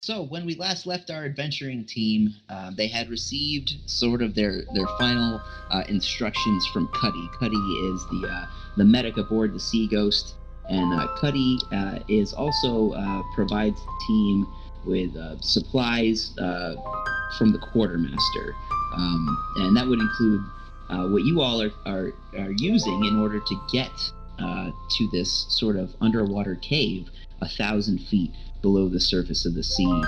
So when we last left our adventuring team, they had received sort of their final instructions from Cuddy. Cuddy is the medic aboard the Sea Ghost, and Cuddy is also provides the team with supplies from the quartermaster, and that would include what you all are using in order to get to this sort of underwater cave 1,000 feet below the surface of the sea.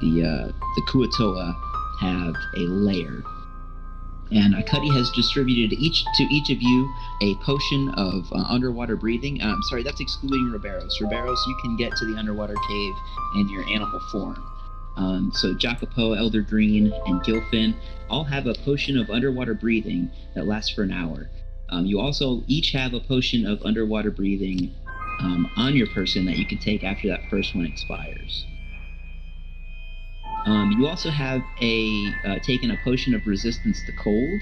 The Kuatoa have a lair, and Cuddy has distributed to each of you a potion of underwater breathing. I'm sorry, that's excluding Roberos. Roberos, you can get to the underwater cave in your animal form. So Jacopo, Elder Green, and Gilfin all have a potion of underwater breathing that lasts for an hour. You also each have a potion of underwater breathing on your person that you can take after that first one expires. You also have taken a potion of resistance to cold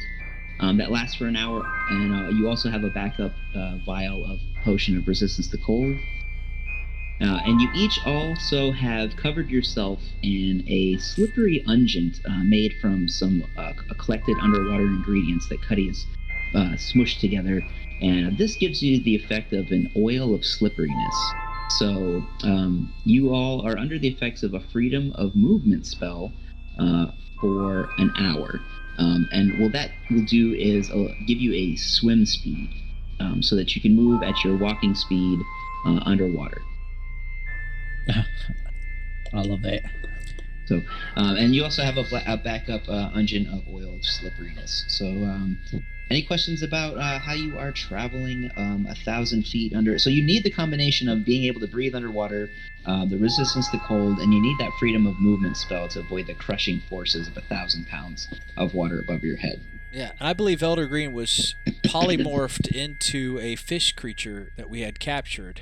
that lasts for an hour, and you also have a backup vial of potion of resistance to cold. And you each also have covered yourself in a slippery unguent made from some collected underwater ingredients that Cuddy has smushed together, and this gives you the effect of an oil of slipperiness. So you all are under the effects of a freedom of movement spell for an hour, and what that will do is give you a swim speed, so that you can move at your walking speed underwater. I love that. So, and you also have a backup unguent of oil of slipperiness. So, any questions about how you are traveling 1,000 feet under? So you need the combination of being able to breathe underwater, the resistance to cold, and you need that freedom of movement spell to avoid the crushing forces of 1,000 pounds of water above your head. Yeah, and I believe Elder Green was polymorphed into a fish creature that we had captured.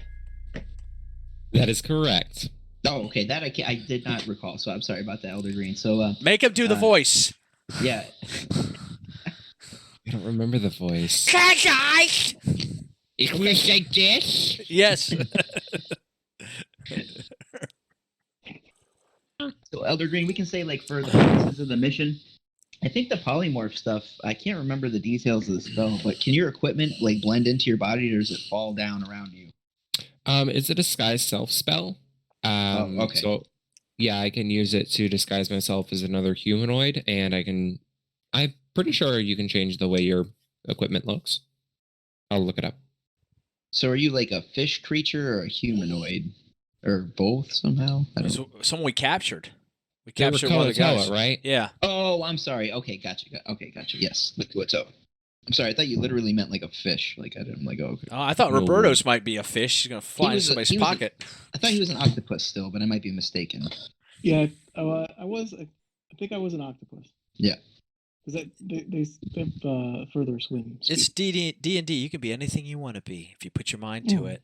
That is correct. Oh, okay. That I did not recall, so I'm sorry about that, Elder Green. So make him do the voice. Yeah. I don't remember the voice. Guys! It was like this? Yes. So, Elder Green, we can say, like, for the purposes of the mission, I think the polymorph stuff, I can't remember the details of the spell, but can your equipment, like, blend into your body, or does it fall down around you? It's a disguise self spell. Okay. So, yeah, I can use it to disguise myself as another humanoid, and I'm pretty sure you can change the way your equipment looks. I'll look it up. So are you like a fish creature or a humanoid? Or both somehow? Someone we captured. We They captured were one of the guys. Kuatoa, right? Yeah. Oh, I'm sorry. Okay, gotcha. Yes, the Kuatoa. I'm sorry, I thought you literally meant like a fish. Like, I didn't like, okay. Oh, I thought Roberto's might be a fish. He's going to fly in somebody's pocket. I thought he was an octopus still, but I might be mistaken. Yeah, I think I was an octopus. Yeah. Because they have further swim speed. It's D&D. You can be anything you want to be if you put your mind to it.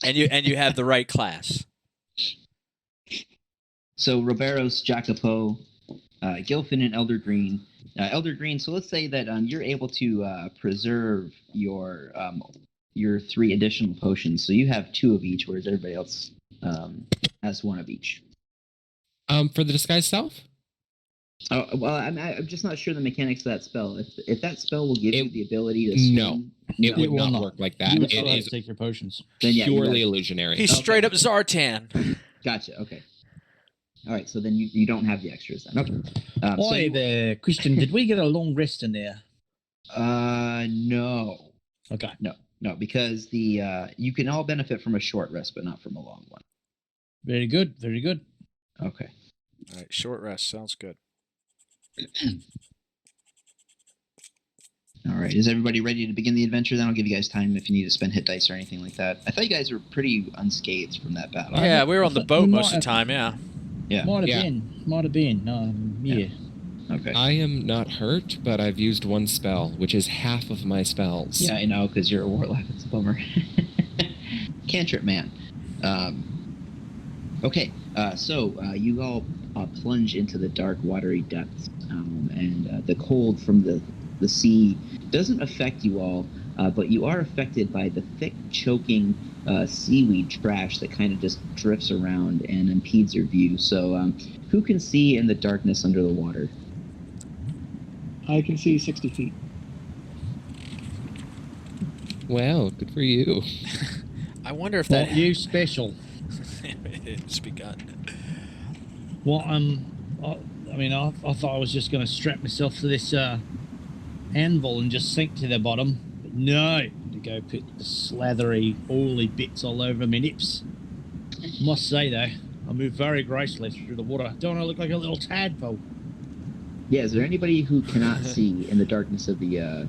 And you have the right class. So Roberos, Jacopo, Gilfin, and Elder Green. Elder Green, so let's say that you're able to preserve your 3 additional potions. So you have 2 of each, whereas everybody else has 1 of each. For the disguise self? Oh, well, I'm just not sure the mechanics of that spell. If that spell will give you the ability to swim, no, it would not work like that. You It is take your potions. Then, yeah, purely illusionary. He's straight up Zartan. Gotcha. Okay. All right. So then you don't have the extras then. Okay. Oi there, Christian. Did we get a long rest in there? No. Okay. No, because you can all benefit from a short rest, but not from a long one. Very good. Very good. Okay. All right. Short rest sounds good. All right. Is everybody ready to begin the adventure? Then I'll give you guys time if you need to spend hit dice or anything like that. I thought you guys were pretty unscathed from that battle. Yeah, we were on the boat most of the time. Yeah. Yeah. Might have been. Yeah. Okay. I am not hurt, but I've used 1 spell, which is half of my spells. Yeah, I know, because you're a warlock. It's a bummer. Cantrip man. Okay. So you all plunge into the dark, watery depths, and the cold from the sea doesn't affect you all but you are affected by the thick, choking seaweed trash that kind of just drifts around and impedes your view. So, who can see in the darkness under the water? I can see 60 feet. Wow, good for you. I wonder if Well, that you special. it's begun. Well, I thought I was just going to strap myself to this anvil and just sink to the bottom. But no, to go put the slathery, oily bits all over my nips. Must say though, I move very gracefully through the water. Don't I look like a little tadpole? Yeah, is there anybody who cannot see in the darkness of the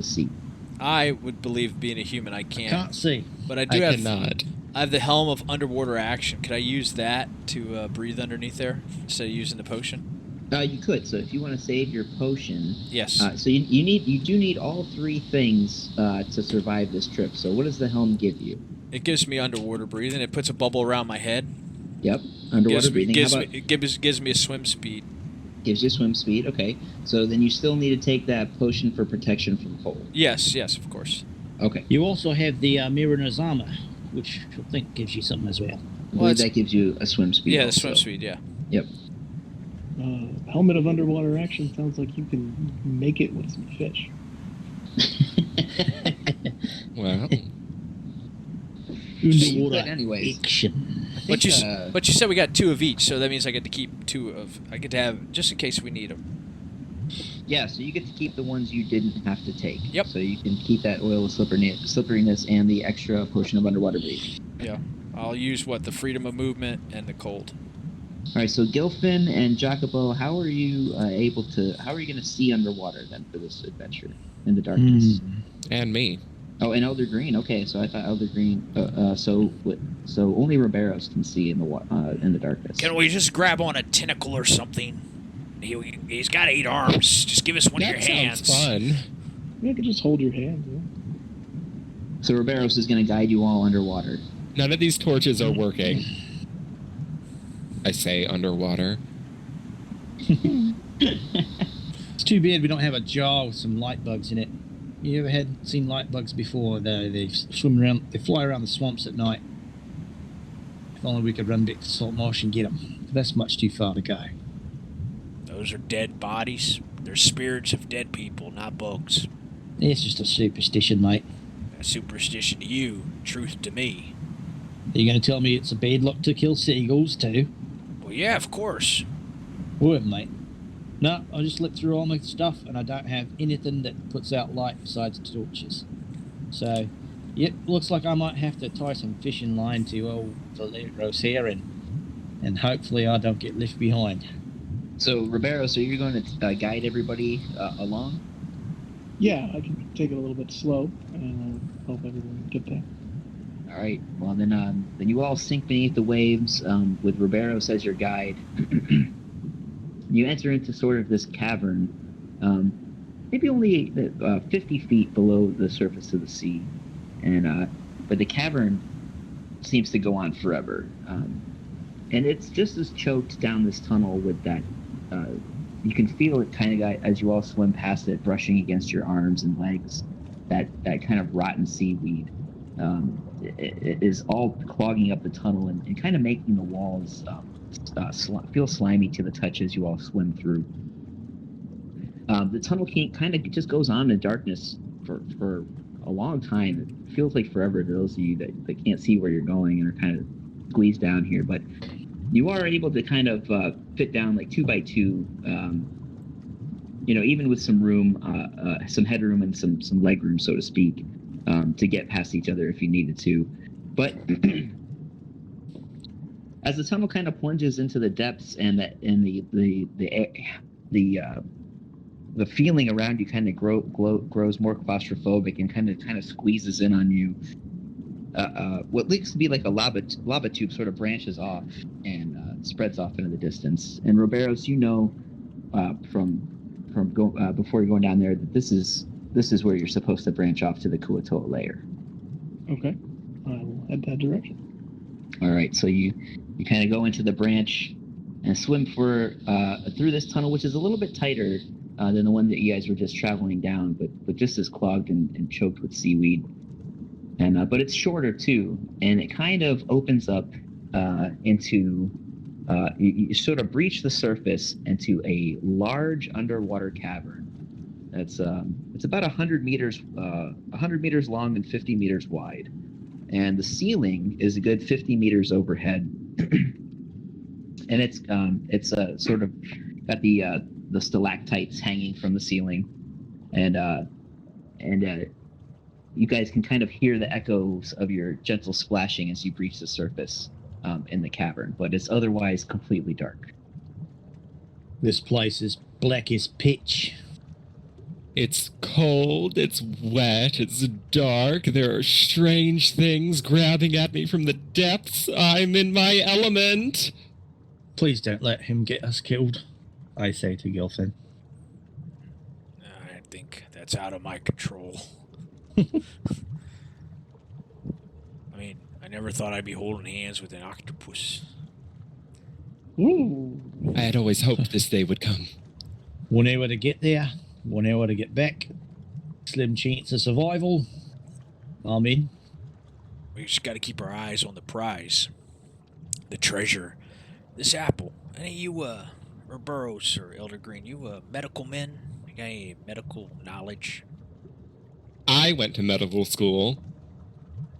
sea? I would believe, being a human, I Can't see. But I I do have. cannot. I have the helm of underwater action. Could I use that to breathe underneath there instead of using the potion? You could. So if you want to save your potion, Yes. so you do need all three things to survive this trip. So what does the helm give you? It gives me underwater breathing. It puts a bubble around my head. Yep, underwater breathing. It gives me a swim speed. Gives you swim speed. Okay, so then you still need to take that potion for protection from cold. Yes, of course. Okay. You also have the Mariner's armor, which I think gives you something as well. I believe that gives you a swim speed. Yeah, the also. swim speed. Yeah. Yep. Helmet of underwater action sounds like you can make it with some fish. Wow. Underwater But anyways, action. But you said we got 2 of each, so that means I get to keep 2 of. I get to have just in case we need them. yeah, so you get to keep the ones you didn't have to take. Yep. So you can keep that oil of slipperiness and the extra potion of underwater breathing. Yeah. I'll use the freedom of movement and the cold. All right, so Gilfin and Jacobo, how are you going to see underwater then for this adventure in the darkness? And me. Oh, and Elder Green. Okay, so I thought Elder Green. So only Riberos can see in the darkness. Can we just grab on a tentacle or something? He's got 8 arms. Just give us one of your hands. Sounds fun. You can just hold your hand. Yeah. So Riberos is going to guide you all underwater. None of these torches are working. I say underwater. It's too bad we don't have a jar with some light bugs in it. You ever seen light bugs before? They swim around, they fly around the swamps at night. If only we could run back to Salt Marsh and get them. But that's much too far to go. Those are dead bodies. They're spirits of dead people, not bugs. It's just a superstition, mate. A superstition to you, truth to me. Are you going to tell me it's a bad luck to kill seagulls too? Well, yeah, of course. Word, mate. No, I just looked through all my stuff and I don't have anything that puts out light besides torches. So, yep, looks like I might have to tie some fishing line to old Valero's here and hopefully I don't get left behind. So Ribeiro, so you're going to guide everybody along? Yeah, I can take it a little bit slow and help everyone get there. All right. Well, then you all sink beneath the waves with Riberos as your guide. You enter into sort of this cavern, maybe only 50 feet below the surface of the sea, but the cavern seems to go on forever, and it's just as choked down this tunnel with that. You can feel it kind of as you all swim past it, brushing against your arms and legs. That kind of rotten seaweed. It is all clogging up the tunnel and kind of making the walls feel slimy to the touch as you all swim through. The tunnel kind of just goes on in darkness for a long time. It feels like forever to those of you that can't see where you're going and are kind of squeezed down here. But you are able to kind of fit down like 2 by 2, even with some room, some headroom and some leg room, so to speak. To get past each other if you needed to. But as the tunnel kind of plunges into the depths and the feeling around you kind of grows more claustrophobic and kind of squeezes in on you, what looks to be like a lava tube sort of branches off and spreads off into the distance. And Riberos, before you're going down there that this is where you're supposed to branch off to the Kuatoa layer. Okay. I will head that direction. All right, so you kind of go into the branch and swim through this tunnel, which is a little bit tighter than the one that you guys were just traveling down, but just as clogged and choked with seaweed. And but it's shorter too, and it kind of opens up into you sort of breach the surface into a large underwater cavern. It's about 100 meters long and 50 meters wide, and the ceiling is a good 50 meters overhead. And it's sort of got the stalactites hanging from the ceiling, and you guys can kind of hear the echoes of your gentle splashing as you breach the surface in the cavern, but it's otherwise completely dark. This place is black as pitch. It's cold, it's wet, it's dark. There are strange things grabbing at me from the depths. I'm in my element. Please don't let him get us killed, I say to Gilfin. I think that's out of my control. I mean, I never thought I'd be holding hands with an octopus. Ooh. I had always hoped this day would come. 1 hour to get there, 1 hour to get back. Slim chance of survival. I'm in. We just got to keep our eyes on the prize. The treasure. This apple. Any of you, or Burroughs or Elder Green, you, medical men? You got any medical knowledge? I went to medical school.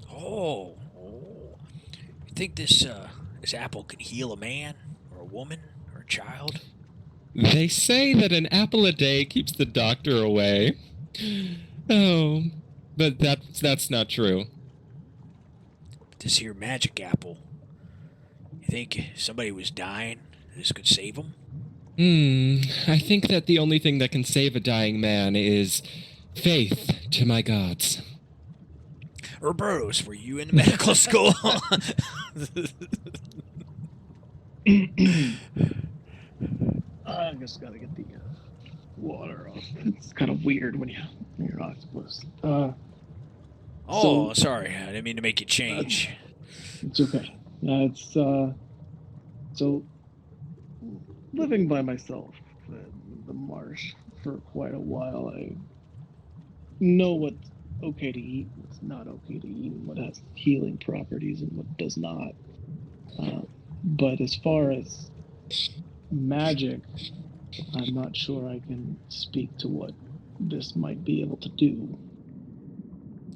Oh. You think this apple can heal a man, or a woman, or a child? They say that an apple a day keeps the doctor away. Oh, but that's not true. This here magic apple. You think somebody was dying, this could save them? I think that the only thing that can save a dying man is faith to my gods. Roberto's, were you in medical school? I just gotta get the water off. It's kind of weird when you're octopus. Sorry, I didn't mean to make you change. It's okay. So living by myself in the marsh for quite a while, I know what's okay to eat, what's not okay to eat, and what has healing properties and what does not. But as far as magic, I'm not sure I can speak to what this might be able to do.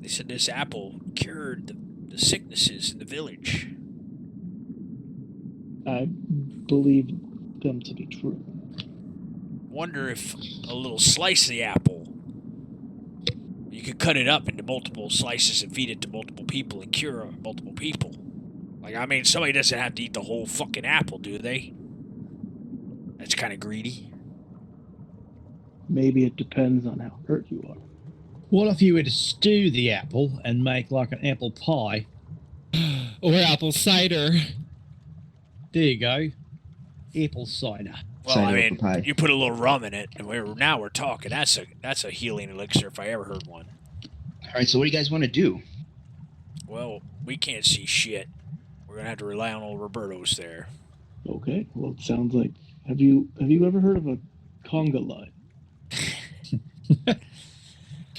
They said this apple cured the sicknesses in the village. I believe them to be true. Wonder if a little slice of the apple, you could cut it up into multiple slices and feed it to multiple people and cure multiple people. Like, I mean, somebody doesn't have to eat the whole fucking apple, do they? That's kind of greedy. Maybe it depends on how hurt you are. What if you were to stew the apple and make like an apple pie? Or apple cider. There you go. Apple cider. Well, Cider I mean, apple pie. you put a little rum in it, and now we're talking. That's a healing elixir if I ever heard one. All right, so what do you guys want to do? Well, we can't see shit. We're gonna have to rely on old Roberto's there. Okay, well, it sounds like... Have you ever heard of a conga line?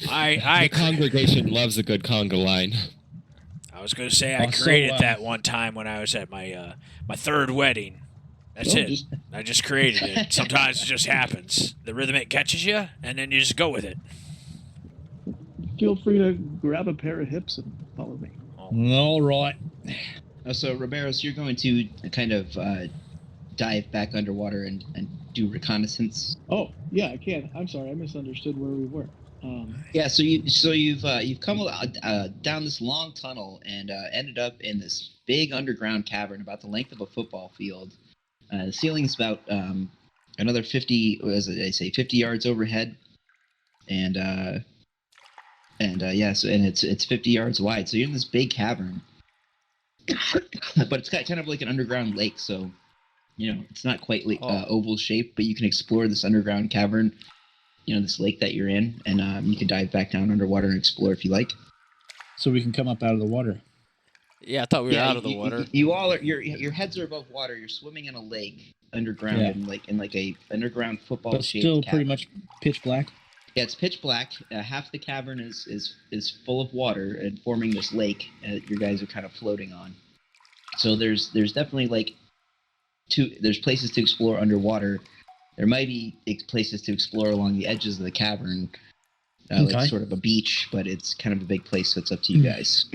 The congregation loves a good conga line. I was gonna say I created that one time when I was at my my third wedding. That's it. I just created it. Sometimes it just happens. The rhythm catches you, and then you just go with it. Feel free to grab a pair of hips and follow me. All right. So, Roberos, you're going to kind of dive back underwater and do reconnaissance. Oh, yeah, I can. I'm sorry, I misunderstood where we were. Yeah, so you've come down this long tunnel and ended up in this big underground cavern about the length of a football field. The ceiling's about another 50 yards overhead, and it's 50 yards wide. So you're in this big cavern, but it's got kind of like an underground lake. So it's not quite oval shaped, but you can explore this underground cavern. This lake that you're in, and you can dive back down underwater and explore if you like. So we can come up out of the water. Yeah, I thought we were out of the water. You all are. Your heads are above water. You're swimming in a lake underground, Yeah. in like a underground football But shaped still cavern. pretty much pitch black. Yeah, it's pitch black. Half the cavern is full of water and forming this lake that you guys are kind of floating on. So there's definitely like there's places to explore underwater. There might be places to explore along the edges of the cavern, Okay. like sort of a beach, but it's kind of a big place, so it's up to you guys.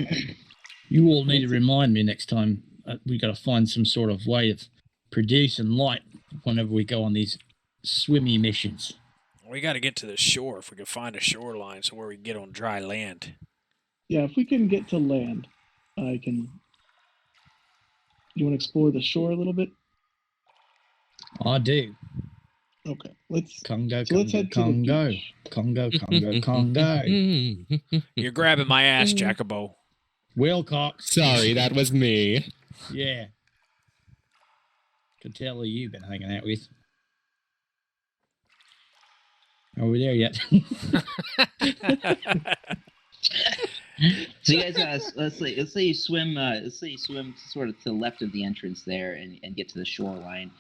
You all need to remind me next time. We got to find some sort of way of producing light whenever we go on these swimmy missions. We got to get to the shore if we can find a shoreline somewhere we can get on dry land. Yeah, if we can get to land, I can. You want to explore the shore a little bit? I do. Okay, let's. Congo, So let's Congo, head to the Congo, beach. Congo, Congo, Congo. You're grabbing my ass, Jacobo. Wilcox. Sorry, that was me. Yeah. Could tell who you've been hanging out with. Are we there yet? So you guys, let's say you swim sort of to the left of the entrance there and get to the shoreline,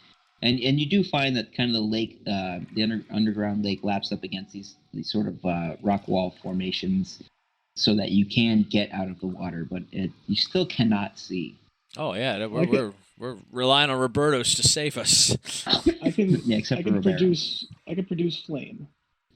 and you do find that kind of the lake, the underground lake, laps up against these sort of rock wall formations, so that you can get out of the water, but you still cannot see. Oh yeah, we're relying on Roberto's to save us. I can. Yeah, except I for can Roberto. produce flame,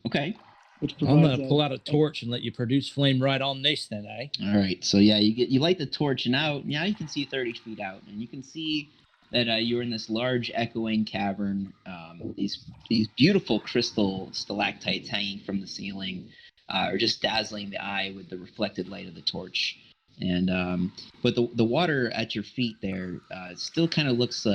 Okay. which I'm provides. going to pull out a torch and let you produce flame right on this then, eh? All right. So yeah, you light the torch, and now you can see 30 feet out, and you can see that you're in this large echoing cavern. These beautiful crystal stalactites hanging from the ceiling are just dazzling the eye with the reflected light of the torch. And but the water at your feet there still kind of looks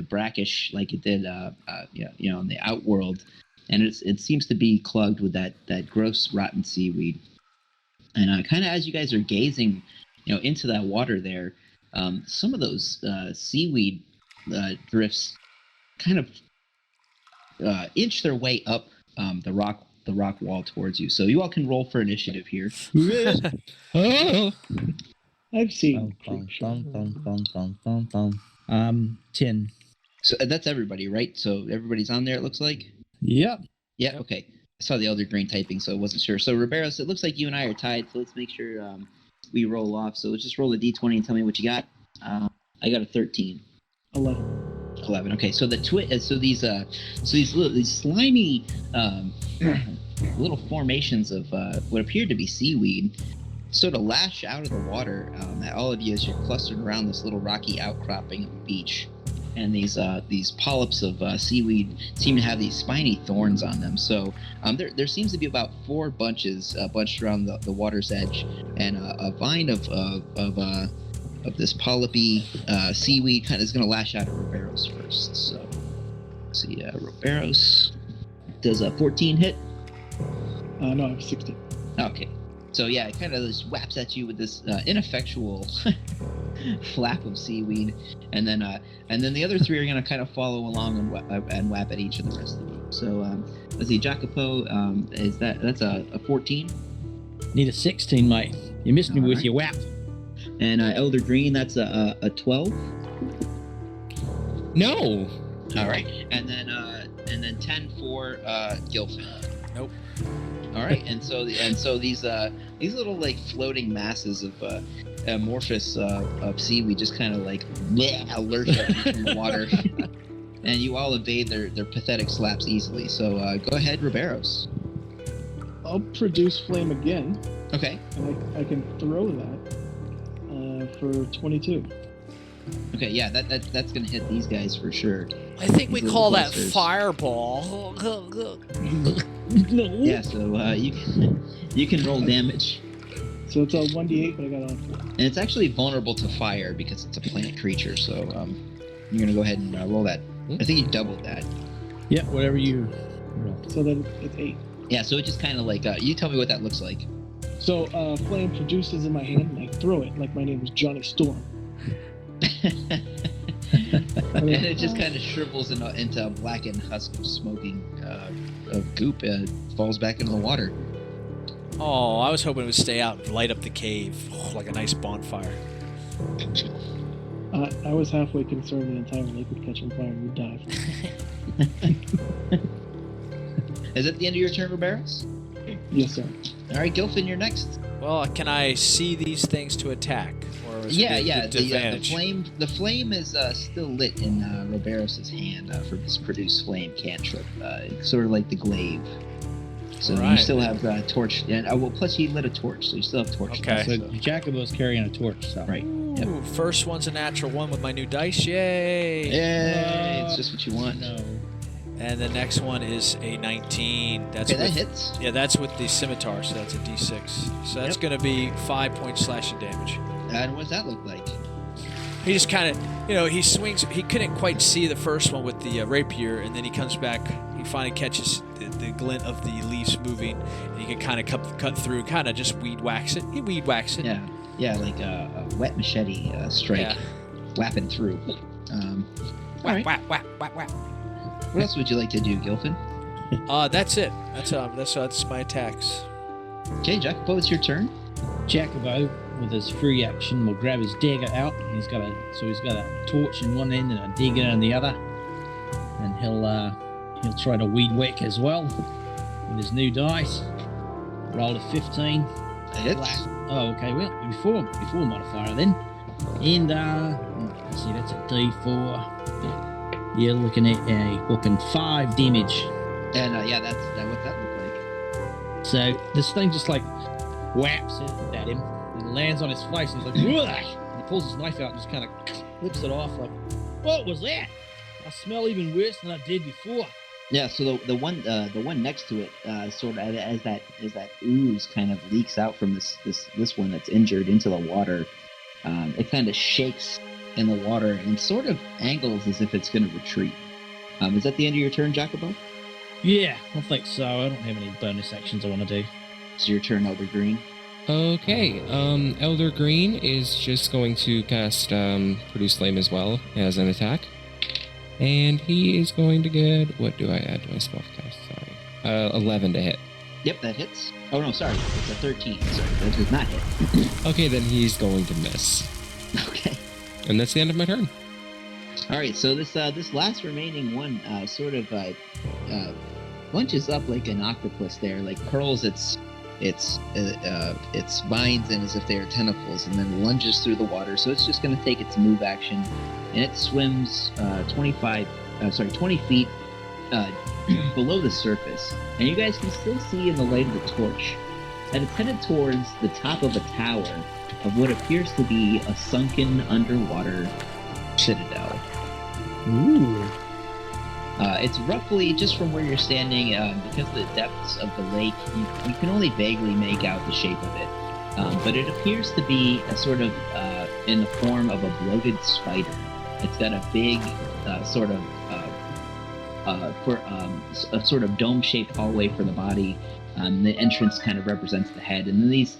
brackish like it did in the Outworld, and it seems to be clogged with that gross rotten seaweed. And kind of as you guys are gazing, into that water there, some of those seaweed drifts kind of inch their way up the rock wall towards you. So you all can roll for initiative here. Oh. I've seen. Bum, bum, bum, bum. 10. So that's everybody, right? So everybody's on there, it looks like? Yep. Yeah, okay. I saw the Elder Green typing, so I wasn't sure. So, Riberos, it looks like you and I are tied, so let's make sure we roll off. So let's just roll a d20 and tell me what you got. I got a 13. 11. Okay, so these slimy little formations of what appeared to be seaweed sort of lash out of the water at all of you as you're clustered around this little rocky outcropping of a beach. And these polyps of seaweed seem to have these spiny thorns on them. So there seems to be about 4 bunches bunched around the water's edge, and a vine of this polypy seaweed kind of is going to lash out at Roberos first. So let's see, Roberos does a 14 hit. No, I have 16. Okay. So yeah, it kind of just whaps at you with this ineffectual flap of seaweed, and then the other 3 are gonna kind of follow along and whap at each of the rest of you. So let's see, Jacopo, that's a 14, Need a 16, mate. You missed me All with right. your whap. and Elder Green, that's a 12. No. All right, and then 10 for Gilfin. Nope. All right, and so these little like floating masses of amorphous of seaweed just kind of like lurch at you from the water, and you all evade their pathetic slaps easily. So go ahead, Riberos. I'll produce flame again, Okay. and I can throw that for 22. Okay, yeah, that's gonna hit these guys for sure. I think we These call little that clusters. fireball. No. Yeah, so you can roll damage, So it's a 1d8, but I got on 4. and it's actually vulnerable to fire because it's a planet creature. So you're gonna go ahead and roll that. I think you doubled that. Yeah, whatever you roll. So then it's 8. Yeah, so it just kind of like you tell me what that looks like. So flame produces in my hand, and I throw it like my name was Johnny Storm. And it just kind of shrivels into a blackened husk of smoking of goop and falls back into the water. Oh, I was hoping it would stay out and light up the cave like a nice bonfire. I was halfway concerned the entire lake would catch on fire and we'd dive. Is that the end of your turn, Roberos? Yes, sir. All right, Gilfin, you're next. Well, can I see these things to attack? Or is Yeah, it yeah. The advantage? flame is still lit in Roberos's hand for this produce flame cantrip. It's sort of like the glaive. So you Alright. still have torch, and well, plus he lit a torch, so you still have torch. Okay. So Jacobo's carrying a torch. So. Right. Yep. Ooh, first one's a natural 1 with my new dice. Yay! Yay! It's just what you want. No. And the next one is a 19. That's Okay, that with, hits. Yeah, that's with the scimitar, so that's a d6. So that's going to be 5 points slashing damage. And what does that look like? He just kind of, he swings. He couldn't quite see the first one with the rapier, and then he comes back. He finally catches the glint of the leaves moving, and he can kind of cut through, kind of just weed whacks it. He weed whacks it. Yeah, like a wet machete strike, Yeah. whapping through. All right. Whack, whack, whack, whack. What else would you like to do, Gilfin? That's it. That's my attacks. Okay, Jacopo, it's your turn. Jacobo, with his free action, will grab his dagger out. He's got a torch in one end and a dagger in the other, and he'll try to weed whack as well with his new dice. Rolled a 15. That hits. Oh, okay. Well, before modifier then, and let's see, that's a D4. You're looking at a whopping 5 damage. And that's what that looked like. So this thing just like whaps it at him and lands on his face, and he's like, "Whoa!" And he pulls his knife out and just kind of flips it off, like, "What was that? I smell even worse than I did before." Yeah, so the one next to it, sort of as that ooze kind of leaks out from this one that's injured into the water, it kind of shakes in the water and sort of angles as if it's going to retreat. Is that the end of your turn, Jacobo? Yeah, I think so. I don't have any bonus actions I want to do. It's your turn, Elder Green. Okay, Elder Green is just going to cast Produce Flame as well as an attack. And he is going to get, what do I add to my spellcast? Sorry. 11 to hit. Yep, that hits. Oh, no, sorry. It's a 13. Sorry, that does not hit. Okay, then he's going to miss. Okay. And that's the end of my turn. All right, so this last remaining one lunges up like an octopus there, like curls its vines in as if they are tentacles, and then lunges through the water. So it's just going to take its move action, and it swims 20 feet below the surface. And you guys can still see in the light of the torch that it's headed towards the top of a tower of what appears to be a sunken underwater citadel. Ooh. It's roughly, just from where you're standing, because of the depths of the lake, you can only vaguely make out the shape of it. But it appears to be a sort of in the form of a bloated spider. It's got a big a sort of dome-shaped hallway for the body. The entrance kind of represents the head, and then these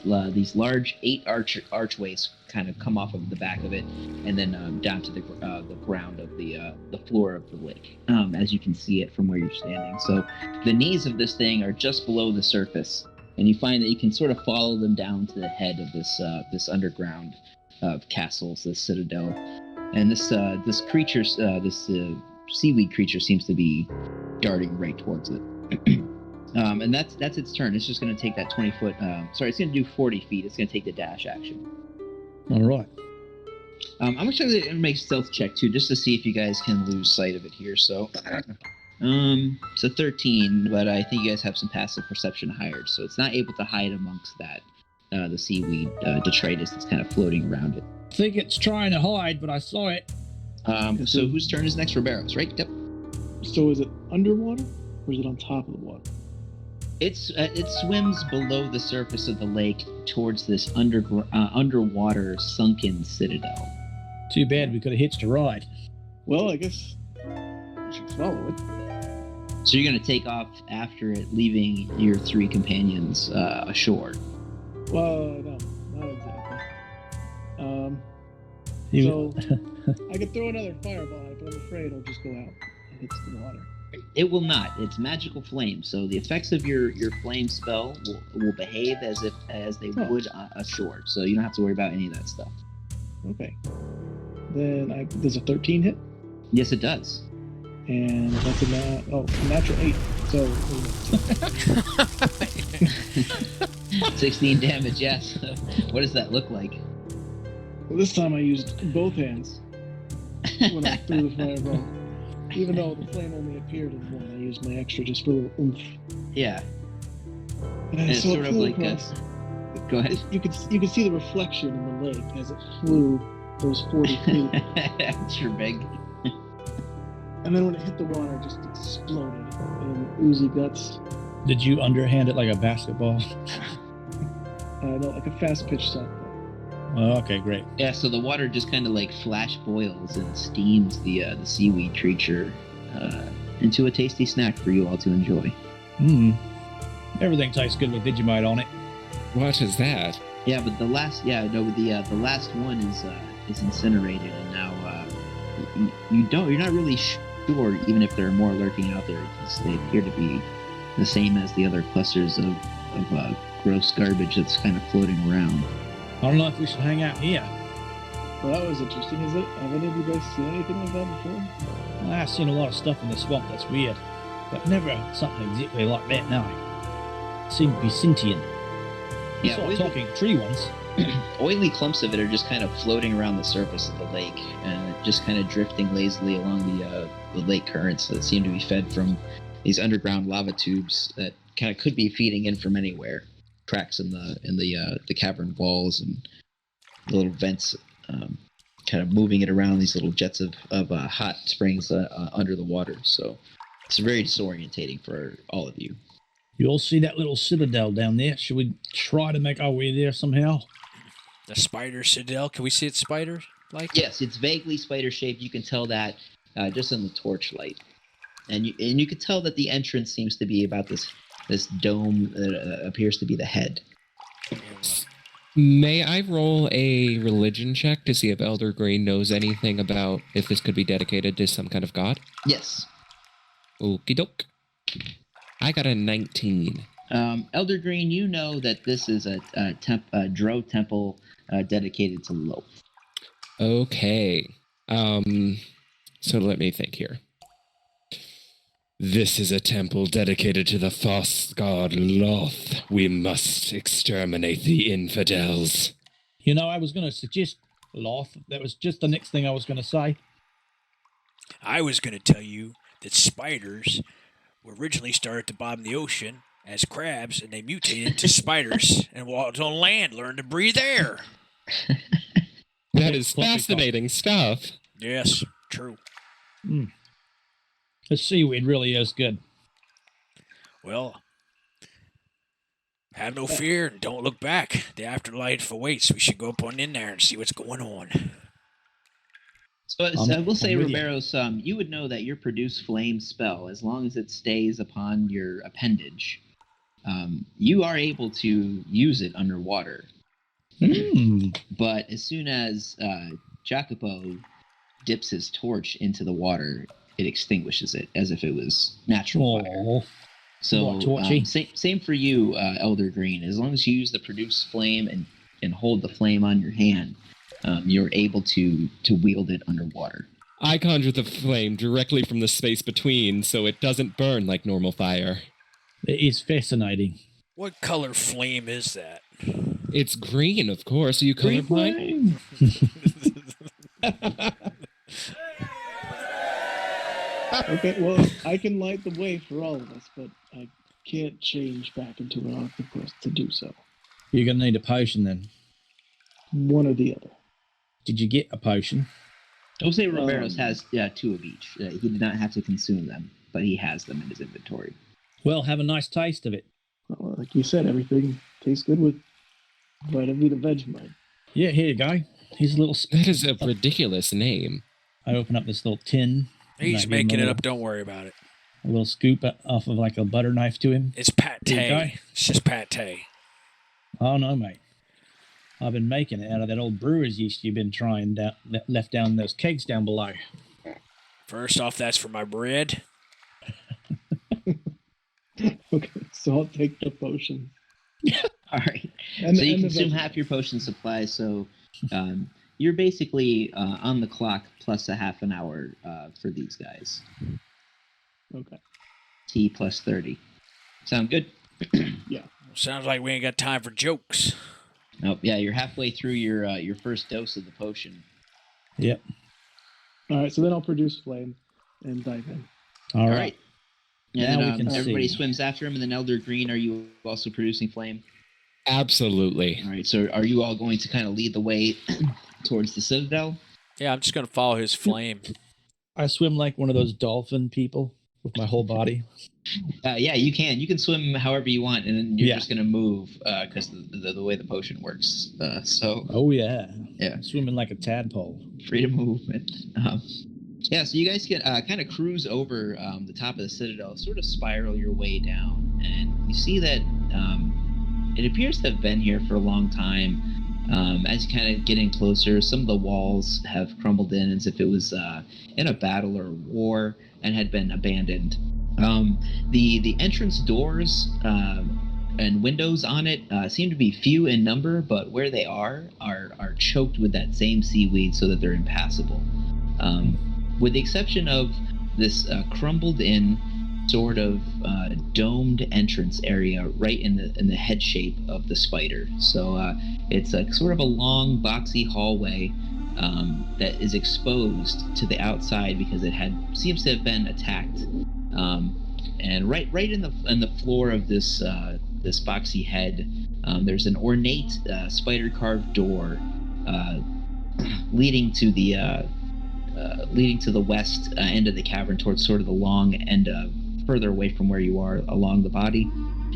large 8 archways kind of come off of the back of it, and then down to the ground of the floor of the lake, as you can see it from where you're standing. So the knees of this thing are just below the surface, and you find that you can sort of follow them down to the head of this underground castles, this citadel, and this seaweed creature seems to be darting right towards it. And that's its turn. It's just going to take that 20 foot. It's going to do 40 feet. It's going to take the dash action. All right. I'm actually going to make a stealth check too, just to see if you guys can lose sight of it here. So, it's a 13, but I think you guys have some passive perception higher, so it's not able to hide amongst that the seaweed detritus that's kind of floating around it. I think it's trying to hide, but I saw it. So whose turn is next? Robero's, right? Yep. So is it underwater or is it on top of the water? It swims below the surface of the lake towards this underwater sunken citadel. Too bad we could have hitched a ride. Well, I guess we should follow it. So you're going to take off after it, leaving your 3 companions ashore. Well, no, not exactly. You- So I could throw another fireball at it, but I'm afraid it'll just go out and hits the water. It will not. It's magical flame, so the effects of your flame spell will behave as they would ashore. So you don't have to worry about any of that stuff. Okay. Then does a 13 hit? Yes, it does. And that's a natural 8. So 16 damage, yes. What does that look like? well, this time I used both hands when I threw the fireball. Even though the flame only appeared in one, I used my extra just for a little oomph. Yeah. And It's so sort of like Go ahead. You could see the reflection in the lake as it flew those 40 feet. It's your big. And then when it hit the water, it just exploded in oozy guts. Did you underhand it like a basketball? No, like a fast pitch softball. Oh, okay, great. Yeah, so the water just kind of like flash boils and steams the seaweed creature into a tasty snack for you all to enjoy. Everything tastes good with Vegemite on it. What is that? Yeah, but the last one is incinerated, and now you're not really sure, even if there are more lurking out there, because they appear to be the same as the other clusters of gross garbage that's kind of floating around. I don't know if we should hang out here. Well, that was interesting. Have any of you guys seen anything like that before? I've seen a lot of stuff in the swamp that's weird, but never something exactly like that now. Seem to be sentient. Yeah, Saw talking tree ones. Oily clumps of it are just kind of floating around the surface of the lake, and just kind of drifting lazily along the lake currents that seem to be fed from these underground lava tubes that kind of could be feeding in from anywhere. Cracks in the cavern walls and the little vents, kind of moving it around these little jets of hot springs under the water. So it's very disorientating for all of you. You all see that little citadel down there? Should we try to make our way there somehow? The spider citadel. Can we see its spiders? Like? Yes, it's vaguely spider shaped. You can tell that just in the torchlight, and you can tell that the entrance seems to be about this dome that appears to be the head. May I roll a religion check to see if Elder Green knows anything about if this could be dedicated to some kind of god? Yes. Okie doke. I got a 19. Elder Green, you know that this is a Drow temple dedicated to Loth. Okay. So let me think here. This is a temple dedicated to the false god Loth. We must exterminate the infidels. You know, I was going to suggest Loth. That was just the next thing I was going to say. I was going to tell you that spiders were originally started at the bottom of the ocean as crabs, and they mutated to spiders and walked on land, learned to breathe air. That is fascinating stuff. Yes, true. The seaweed really is good. Well, have no fear and don't look back. The afterlife awaits. We should go up on in there and see what's going on. So I will say, I'm with you. Romero's, you would know that your produce flame spell, as long as it stays upon your appendage, you are able to use it underwater. But as soon as Jacopo dips his torch into the water, it extinguishes it as if it was natural fire. So same for you, Elder Green. As long as you use the produce flame and hold the flame on your hand, you're able to wield it underwater. I conjure the flame directly from the space between, so it doesn't burn like normal fire. It is fascinating. What color flame is that? It's green, of course. Are you colorblind? Okay, well, I can light the way for all of us, but I can't change back into an octopus to do so. You're going to need a potion then. One or the other. Did you get a potion? Jose Romero's has 2 of each. He did not have to consume them, but he has them in his inventory. Well, have a nice taste of it. Well, like you said, everything tastes good with Vita Vegemite. Yeah, here you go. Here's a little... That is a ridiculous name. I open up this little tin. He's making it up. Don't worry about it. A little scoop off of like a butter knife to him. It's pate. It's just pate. Oh, no, mate. I've been making it out of that old brewer's yeast you've been trying that left down in those kegs down below. First off, that's for my bread. Okay, so I'll take the potion. All right. So you consume half your potion supply, so you're basically on the clock plus a half an hour for these guys. Okay. T plus 30. Sound good? Yeah. Sounds like we ain't got time for jokes. Nope. Yeah, you're halfway through your first dose of the potion. Yep. All right. So then I'll produce flame and dive in. All right. And Now then we can everybody see. swims after him, and then Elder Green, are you also producing flame? Absolutely. All right, so are you all going to kind of lead the way towards the Citadel? Yeah, I'm just gonna follow his flame. I swim like one of those dolphin people with my whole body. Yeah, you can. You can swim however you want, and then you're Yeah. just going to move because the way the potion works. So Oh, yeah. Yeah. Swimming like a tadpole. freedom of movement. Yeah, so you guys can kind of cruise over the top of the Citadel, sort of spiral your way down, and you see that it appears to have been here for a long time. As you kind of get in closer, some of the walls have crumbled in as if it was in a battle or a war and had been abandoned. The entrance doors and windows on it seem to be few in number, but where they are choked with that same seaweed so that they're impassable. With the exception of this crumbled-in sort of domed entrance area right in the head shape of the spider. So it's a sort of a long, boxy hallway that is exposed to the outside because it seems to have been attacked. And right in the floor of this boxy head, there's an ornate spider-carved door leading to the west end of the cavern towards sort of the long end further away from where you are along the body,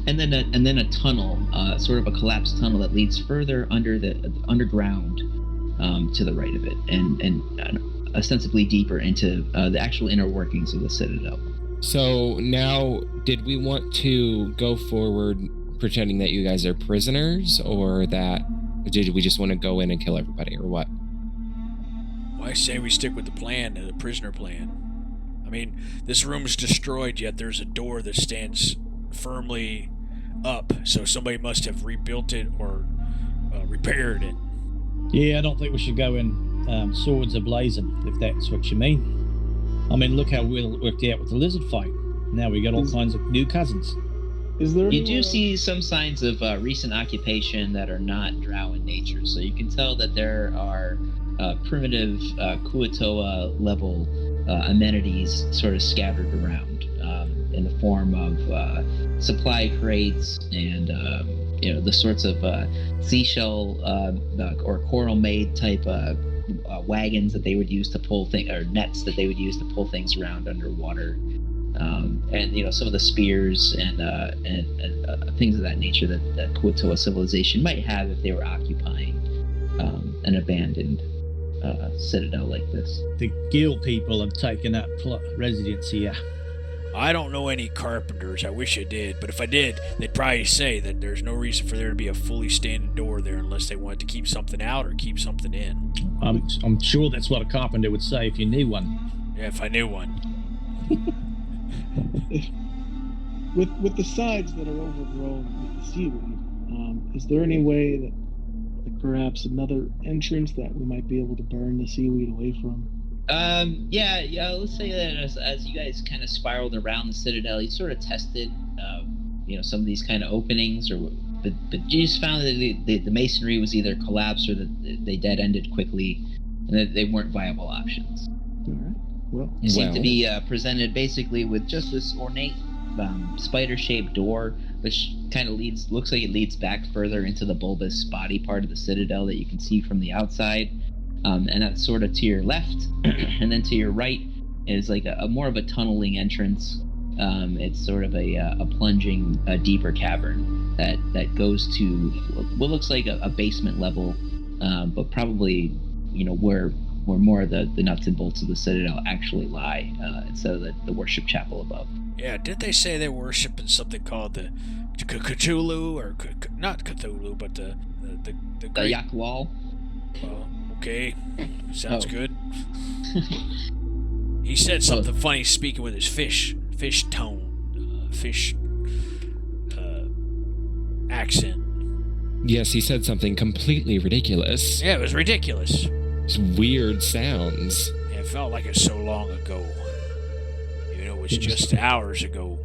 and then a tunnel, sort of a collapsed tunnel that leads further underground to the right of it, and ostensibly deeper into the actual inner workings of the Citadel. So now, did we want to go forward pretending that you guys are prisoners, or did we just want to go in and kill everybody, or what? Well, I say we stick with the plan, the prisoner plan. I mean, this room's destroyed, yet there's a door that stands firmly up, so somebody must have rebuilt it or repaired it. Yeah, I don't think we should go in swords ablazing, if that's what you mean. I mean, look how well it worked out with the lizard fight. Now we got all kinds of new cousins. Is there? You do see some signs of recent occupation that are not drow in nature, so you can tell that there are primitive Kuatoa level amenities sort of scattered around in the form of supply crates and the sorts of seashell or coral made type wagons that they would use to pull things, or nets that they would use to pull things around underwater, and some of the spears and things of that nature that Kuatoa civilization might have if they were occupying an abandoned citadel like this. The guild people have taken up residence here. I don't know any carpenters. I wish I did, but if I did, they'd probably say that there's no reason for there to be a fully standing door there unless they wanted to keep something out or keep something in. I'm sure that's what a carpenter would say if you knew one. Yeah, if I knew one. With the sides that are overgrown with the seaweed, is there any way that, like, perhaps another entrance that we might be able to burn the seaweed away from? Yeah. Let's say that as you guys kind of spiraled around the Citadel, you sort of tested, some of these kind of openings, but you just found that the masonry was either collapsed or that they dead ended quickly, and that they weren't viable options. All right. Well, You seem to be presented basically with just this ornate spider-shaped door, which kind of looks like it leads back further into the bulbous body part of the Citadel that you can see from the outside. And that's sort of to your left, and then to your right is like a more of a tunneling entrance. It's sort of a plunging, deeper cavern that goes to what looks like a basement level, but probably where more of the nuts and bolts of the Citadel actually lie, instead of the worship chapel above. Yeah, did they say they were worshiping something called the Cthulhu, or not Cthulhu, but the great... Yakwal? Okay, sounds Oh. good. He said something funny speaking with his fish tone, accent. Yes, he said something completely ridiculous. Yeah, it was ridiculous. Just weird sounds. It felt like it's so long ago. Even though it was just hours ago.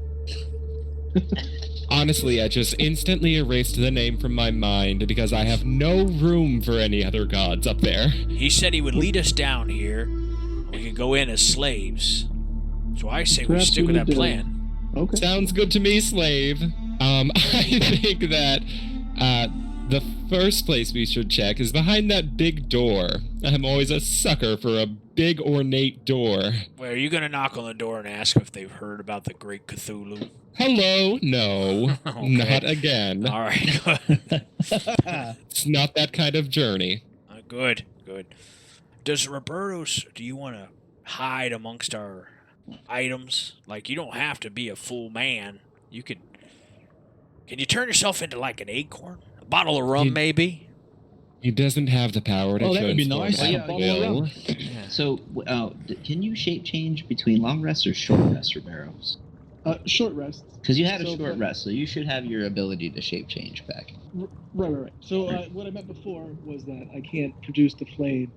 Honestly, I just instantly erased the name from my mind because I have no room for any other gods up there. He said he would lead us down here. And we could go in as slaves. So I say we Perhaps stick we with that need to- plan. Okay. Sounds good to me, slave. I think that the first place we should check is behind that big door. I'm always a sucker for a big ornate door. Well, are you going to knock on the door and ask if they've heard about the Great Cthulhu? Hello? No. Okay. Not again. All right, good. It's not that kind of journey. Good. Does Roberto's, do you want to hide amongst our items? Like, you don't have to be a full man. You could... Can you turn yourself into, like, an acorn? A bottle of rum, maybe? He doesn't have the power to Oh, that would be transform nice. at Yeah, will. Yeah. So, can you shape change between long rests or short rests, Roberto's? Short rest. Because you had a So, short but- rest, so you should have your ability to shape change back. Right. So what I meant before was that I can't produce the flame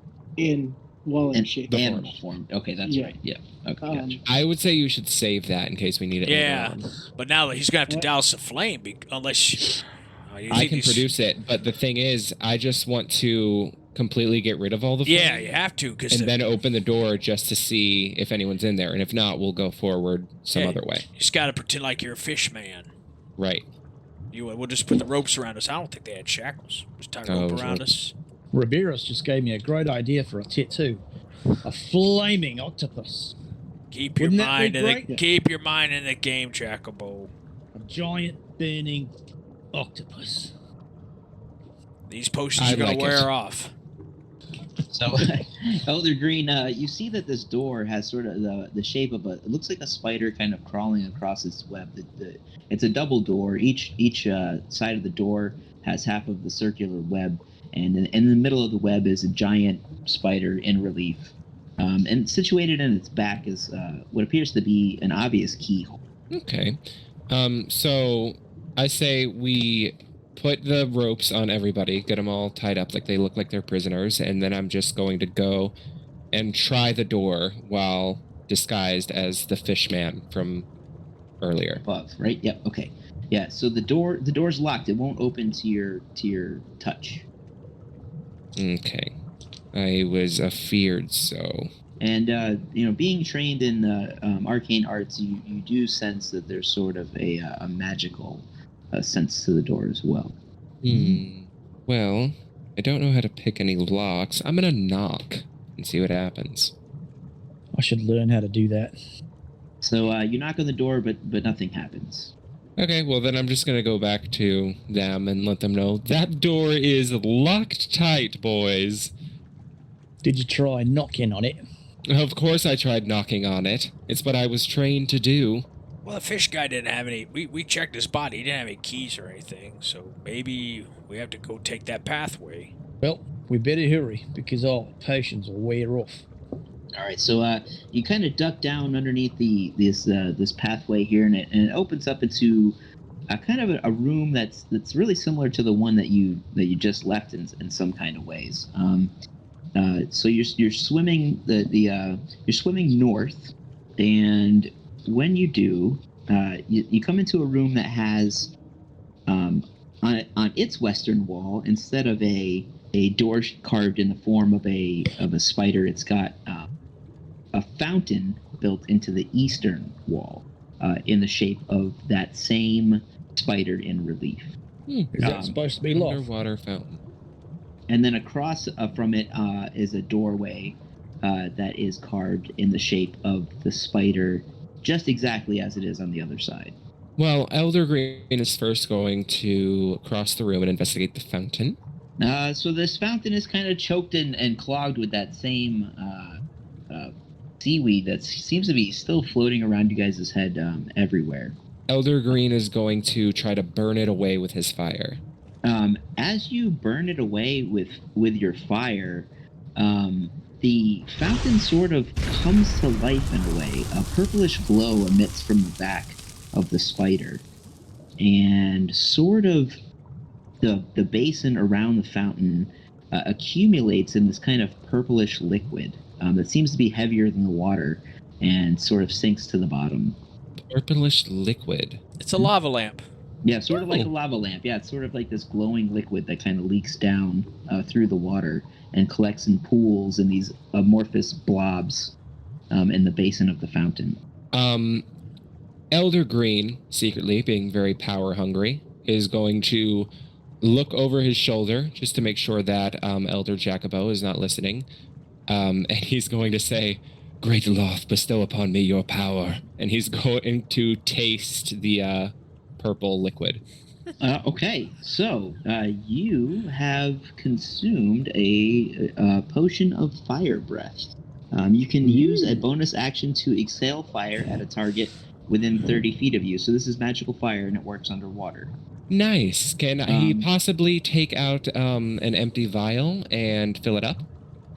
while in And shape. animal form. Okay, that's Yeah. right. Yeah. Okay, gotcha. I would say you should save that in case we need it Yeah. later on. But now that he's going to have to What? douse the flame, unless you I think can he's- produce it, but the thing is, I just want to completely get rid of all the Yeah, flame you have to, because and then open the door just to see if anyone's in there, and if not, we'll go forward some Yeah. other way. you just got to pretend like you're a fish man. Right. We'll just put the ropes around us. I don't think they had shackles. Just tie a Oh, rope it was around ropes. us. Riberos just gave me a great idea for a tattoo. A flaming octopus. Keep your Wouldn't that be mind in the great? keep your mind in the game, Jacobo. A giant burning octopus. These potions I are gonna like wear it. off. So, Elder Green, you see that this door has sort of the shape of it looks like a spider kind of crawling across its web. It's a double door. Each side of the door has half of the circular web, and in the middle of the web is a giant spider in relief. And situated in its back is what appears to be an obvious keyhole. Okay. So I say we put the ropes on everybody, get them all tied up like they look like they're prisoners, and then I'm just going to go and try the door while disguised as the fish man from earlier. Above, right? Yep. Okay. Yeah. So the door's locked. It won't open to your touch. Okay. I was afeared so. And being trained in arcane arts, you do sense that there's sort of a magical sense to the door as well. Well, I don't know how to pick any locks. I'm gonna knock and see what happens. I should learn how to do that. So you knock on the door, but nothing happens. Okay, well then I'm just gonna go back to them and let them know that door is locked tight, boys. Did you try knocking on it? Of course I tried knocking on it. It's what I was trained to do. Well, the fish guy didn't have any. We checked his body. He didn't have any keys or anything. So maybe we have to go take that pathway. Well, we better hurry because our potions will wear off. All right. So you kind of duck down underneath this pathway here, and it opens up into a kind of a room that's really similar to the one that you just left in some kind of ways. So you're swimming you're swimming north, and when you do, you come into a room that has on its western wall, instead of a door carved in the form of a spider, it's got a fountain built into the eastern wall in the shape of that same spider in relief. Is that supposed to be locked? Underwater fountain. And then across from it is a doorway that is carved in the shape of the spider, just exactly as it is on the other side. Well, Elder Green is first going to cross the room and investigate the fountain. So this fountain is kind of choked and clogged with that same seaweed that seems to be still floating around you guys' head everywhere. Elder Green is going to try to burn it away with his fire. As you burn it away with your fire, the fountain sort of comes to life in a way. A purplish glow emits from the back of the spider, and sort of the basin around the fountain accumulates in this kind of purplish liquid that seems to be heavier than the water and sort of sinks to the bottom. Purplish liquid. It's a lava lamp. Yeah, sort of like a Oh. lava lamp. Yeah, it's sort of like this glowing liquid that kind of leaks down through the water and collects in pools and these amorphous blobs in the basin of the fountain. Elder Green, secretly being very power hungry, is going to look over his shoulder just to make sure that Elder Jacobo is not listening. And he's going to say, "Great Loth, bestow upon me your power." And he's going to taste the purple liquid. Okay, so you have consumed a potion of fire breath. You can use a bonus action to exhale fire at a target within 30 feet of you. So this is magical fire, and it works underwater. Nice. Can he possibly take out an empty vial and fill it up?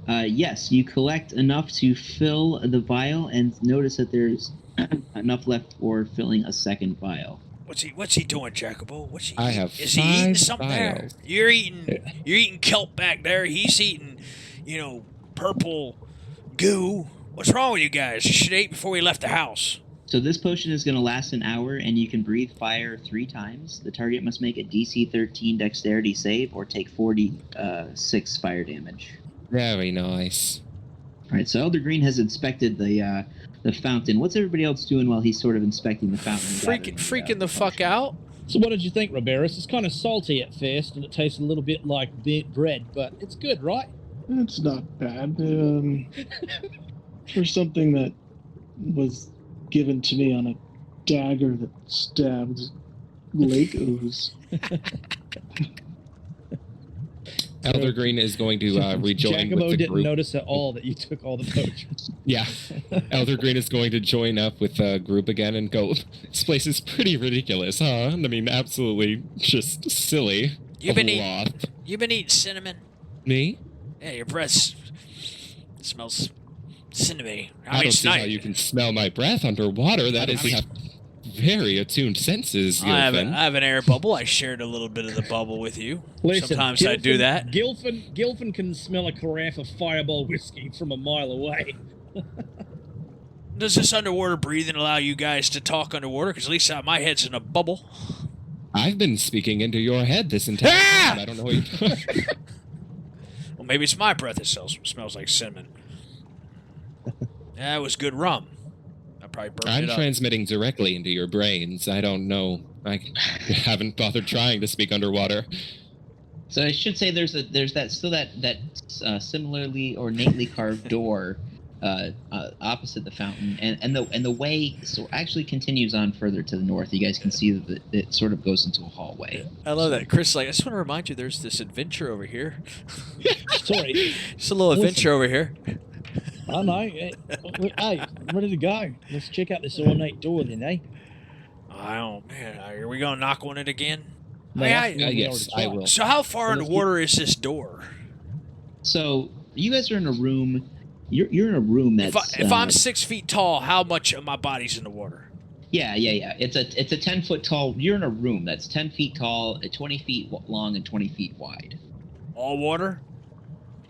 Yes, you collect enough to fill the vial, and notice that there's enough left for filling a second vial. What's he doing, Jacobo? I have Is he eating 5 something there? vials. You're eating kelp back there. He's eating, purple goo. What's wrong with you guys? You should have ate before we left the house. So this potion is going to last an hour, and you can breathe fire 3 times. The target must make a DC 13 dexterity save or take 46 fire damage. Very nice. All right, so Elder Green has inspected the fountain. What's everybody else doing while he's sort of inspecting the fountain? and gathering Freaking the fuck out. So what did you think, Roberus? It's kind of salty at first, and it tastes a little bit like burnt bread, but it's good, right? It's not bad. For something that was given to me on a dagger that stabbed lake ooze. Elder Green is going to rejoin Jacobo with the didn't group. notice at all that you took all the potions. Yeah. Elder Green is going to join up with the group again and go, "This place is pretty ridiculous, huh? I mean, absolutely just silly." You've been Loth. You been eating cinnamon? Me? Yeah, your breath smells cinnamon. I don't see how you can smell my breath underwater. That is, you have very attuned senses, I have Gilfin. an air bubble. I shared a little bit of the bubble with you. Listen, Sometimes I do that. Gilfin can smell a carafe of Fireball whiskey from a mile away. Does this underwater breathing allow you guys to talk underwater? Because at least my head's in a bubble. I've been speaking into your head this entire time. I don't know what you're doing. Well, maybe it's my breath that smells like cinnamon. That was good rum. I probably burned I'm it up. transmitting directly into your brains. I don't know. I haven't bothered trying to speak underwater. So I should say there's that similarly ornately carved door opposite the fountain, and the way actually continues on further to the north. You guys can see that it sort of goes into a hallway. I love that. Chris, I just want to remind you there's this adventure over here. Sorry. Just a little adventure over here. I know. Hey, I'm ready to go. Let's check out this ornate door then, eh? Oh, man. Are we going to knock on it again? No, Hey, that's what we yes, already I tried. will. So how far Let's underwater is this door? So you guys are in a room. You're in a room that's. If I'm 6 feet tall, how much of my body's in the water? Yeah. It's a 10-foot tall. You're in a room that's 10 feet tall, 20 feet long, and 20 feet wide. All water?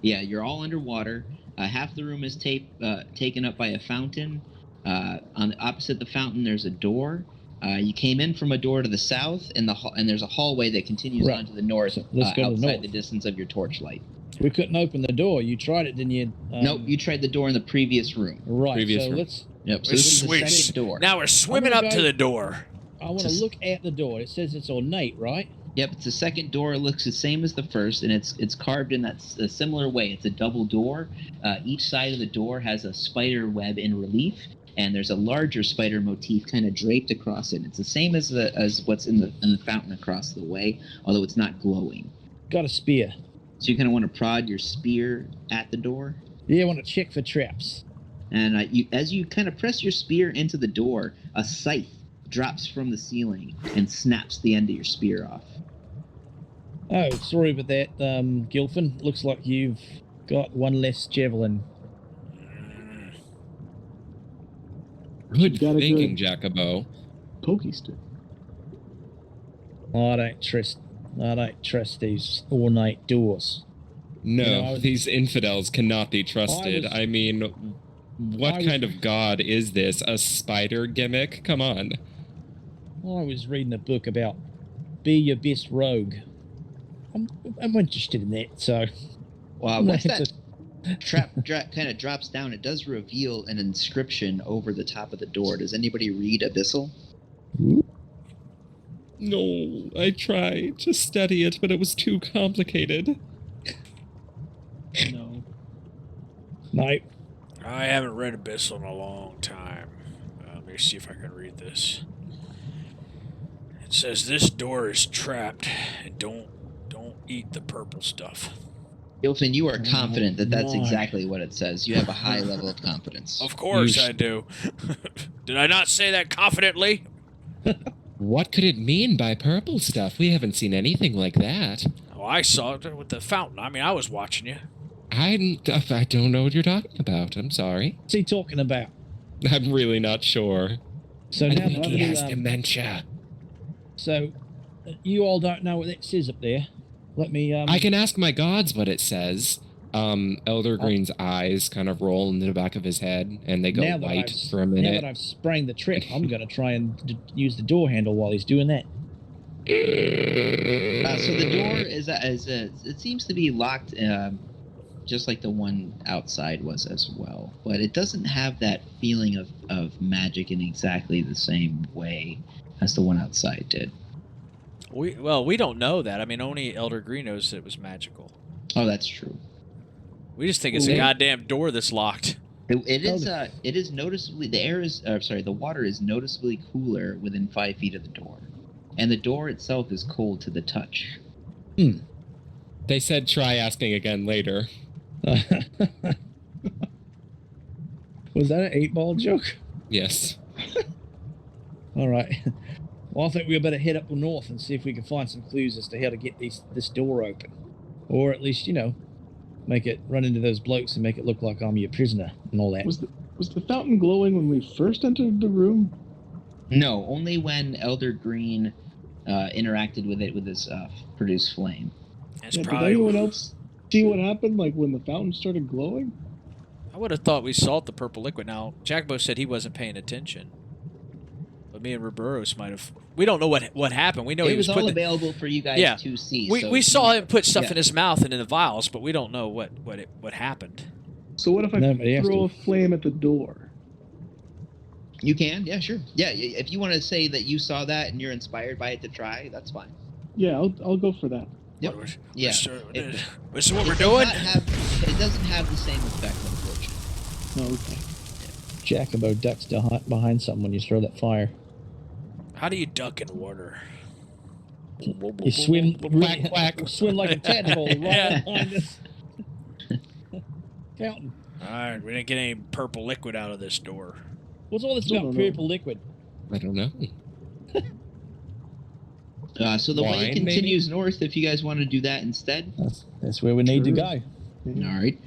Yeah, you're all underwater. Half the room is taken up by a fountain. On the opposite the fountain, there's a door. You came in from a door to the south, and there's a hallway that continues Right. on to the north, So let's go to the outside north. the distance of your torchlight. We couldn't open the door. You tried it, didn't you? Nope, you tried the door in the previous room. Right. Previous so room. let's. Yep. So this is the Sweet. second door. Now we're swimming I'm up gonna to go- the door. I want to Just- look at the door. It says it's ornate, right? Yep, it's the second door. It looks the same as the first, and it's carved in a similar way. It's a double door. Each side of the door has a spider web in relief, and there's a larger spider motif kind of draped across it. It's the same as what's in the fountain across the way, although it's not glowing. Got a spear. So you kind of want to prod your spear at the door, Yeah, I want to check for traps. and as you kind of press your spear into the door, a scythe drops from the ceiling and snaps the end of your spear off. Oh, sorry about that, Gilfin. Looks like you've got one less javelin. Good Got a thinking, good- Jacobo. Pokey stick. I don't trust these ornate doors. No, You know, these infidels cannot be trusted. I mean, what kind of god is this? A spider gimmick? Come on. I was reading a book about be your best rogue. I'm interested in that, so... Wow, what's that? Trap kind of drops down. It does reveal an inscription over the top of the door. Does anybody read Abyssal? No, I tried to study it, but it was too complicated. No. No. I haven't read Abyssal in a long time. Let me see if I can read this. It says this door is trapped, and don't eat the purple stuff. Ilfin, you are confident that that's my. exactly what it says. You have a high level of confidence. Of course I do. Did I not say that confidently? What could it mean by purple stuff? We haven't seen anything like that. Oh, I saw it with the fountain. I mean, I was watching you. I don't know what you're talking about. I'm sorry. What's he talking about? I'm really not sure. So I now think he has dementia. So, you all don't know what it says up there. Let me, I can ask my gods what it says. Elder Green's eyes kind of roll into the back of his head, and they go white for a minute. Now that I've sprained the trick, I'm going to try and use the door handle while he's doing that. So the door is it seems to be locked, just like the one outside was as well. But it doesn't have that feeling of magic in exactly the same way as the one outside did. We don't know that. I mean, only Elder Green knows it was magical. Oh, that's true. We just think it's a goddamn door that's locked. It is noticeably the water is noticeably cooler within 5 feet of the door, and the door itself is cold to the touch. They said try asking again later. Was that an 8-ball joke? Yes. All right. Well, I think we better head up north and see if we can find some clues as to how to get this door open. Or at least, make it run into those blokes and make it look like I'm your prisoner and all that. Was the fountain glowing when we first entered the room? No, only when Elder Green interacted with it with his produced flame. Did anyone else see what happened, like when the fountain started glowing? I would have thought we saw the purple liquid. Now, Jackbo said he wasn't paying attention. But me and Roberos might have... We don't know what happened. We know it was all available for you guys to see. We saw him put stuff in his mouth and in the vials, but we don't know what happened. So what if I throw a flame at the door? You can, yeah, sure. Yeah, if you want to say that you saw that and you're inspired by it to try, that's fine. Yeah, I'll go for that. Yep. Yeah. This is what we're doing? It doesn't have the same effect, unfortunately. Oh, okay. Jacobo ducks behind something when you throw that fire. How do you duck in water? You swim, swim like a tadpole right behind us. Fountain. All right, we didn't get any purple liquid out of this door. What's all this about purple liquid? I don't know. So the way continues north if you guys want to do that instead. That's where we need to go. Yeah. All right.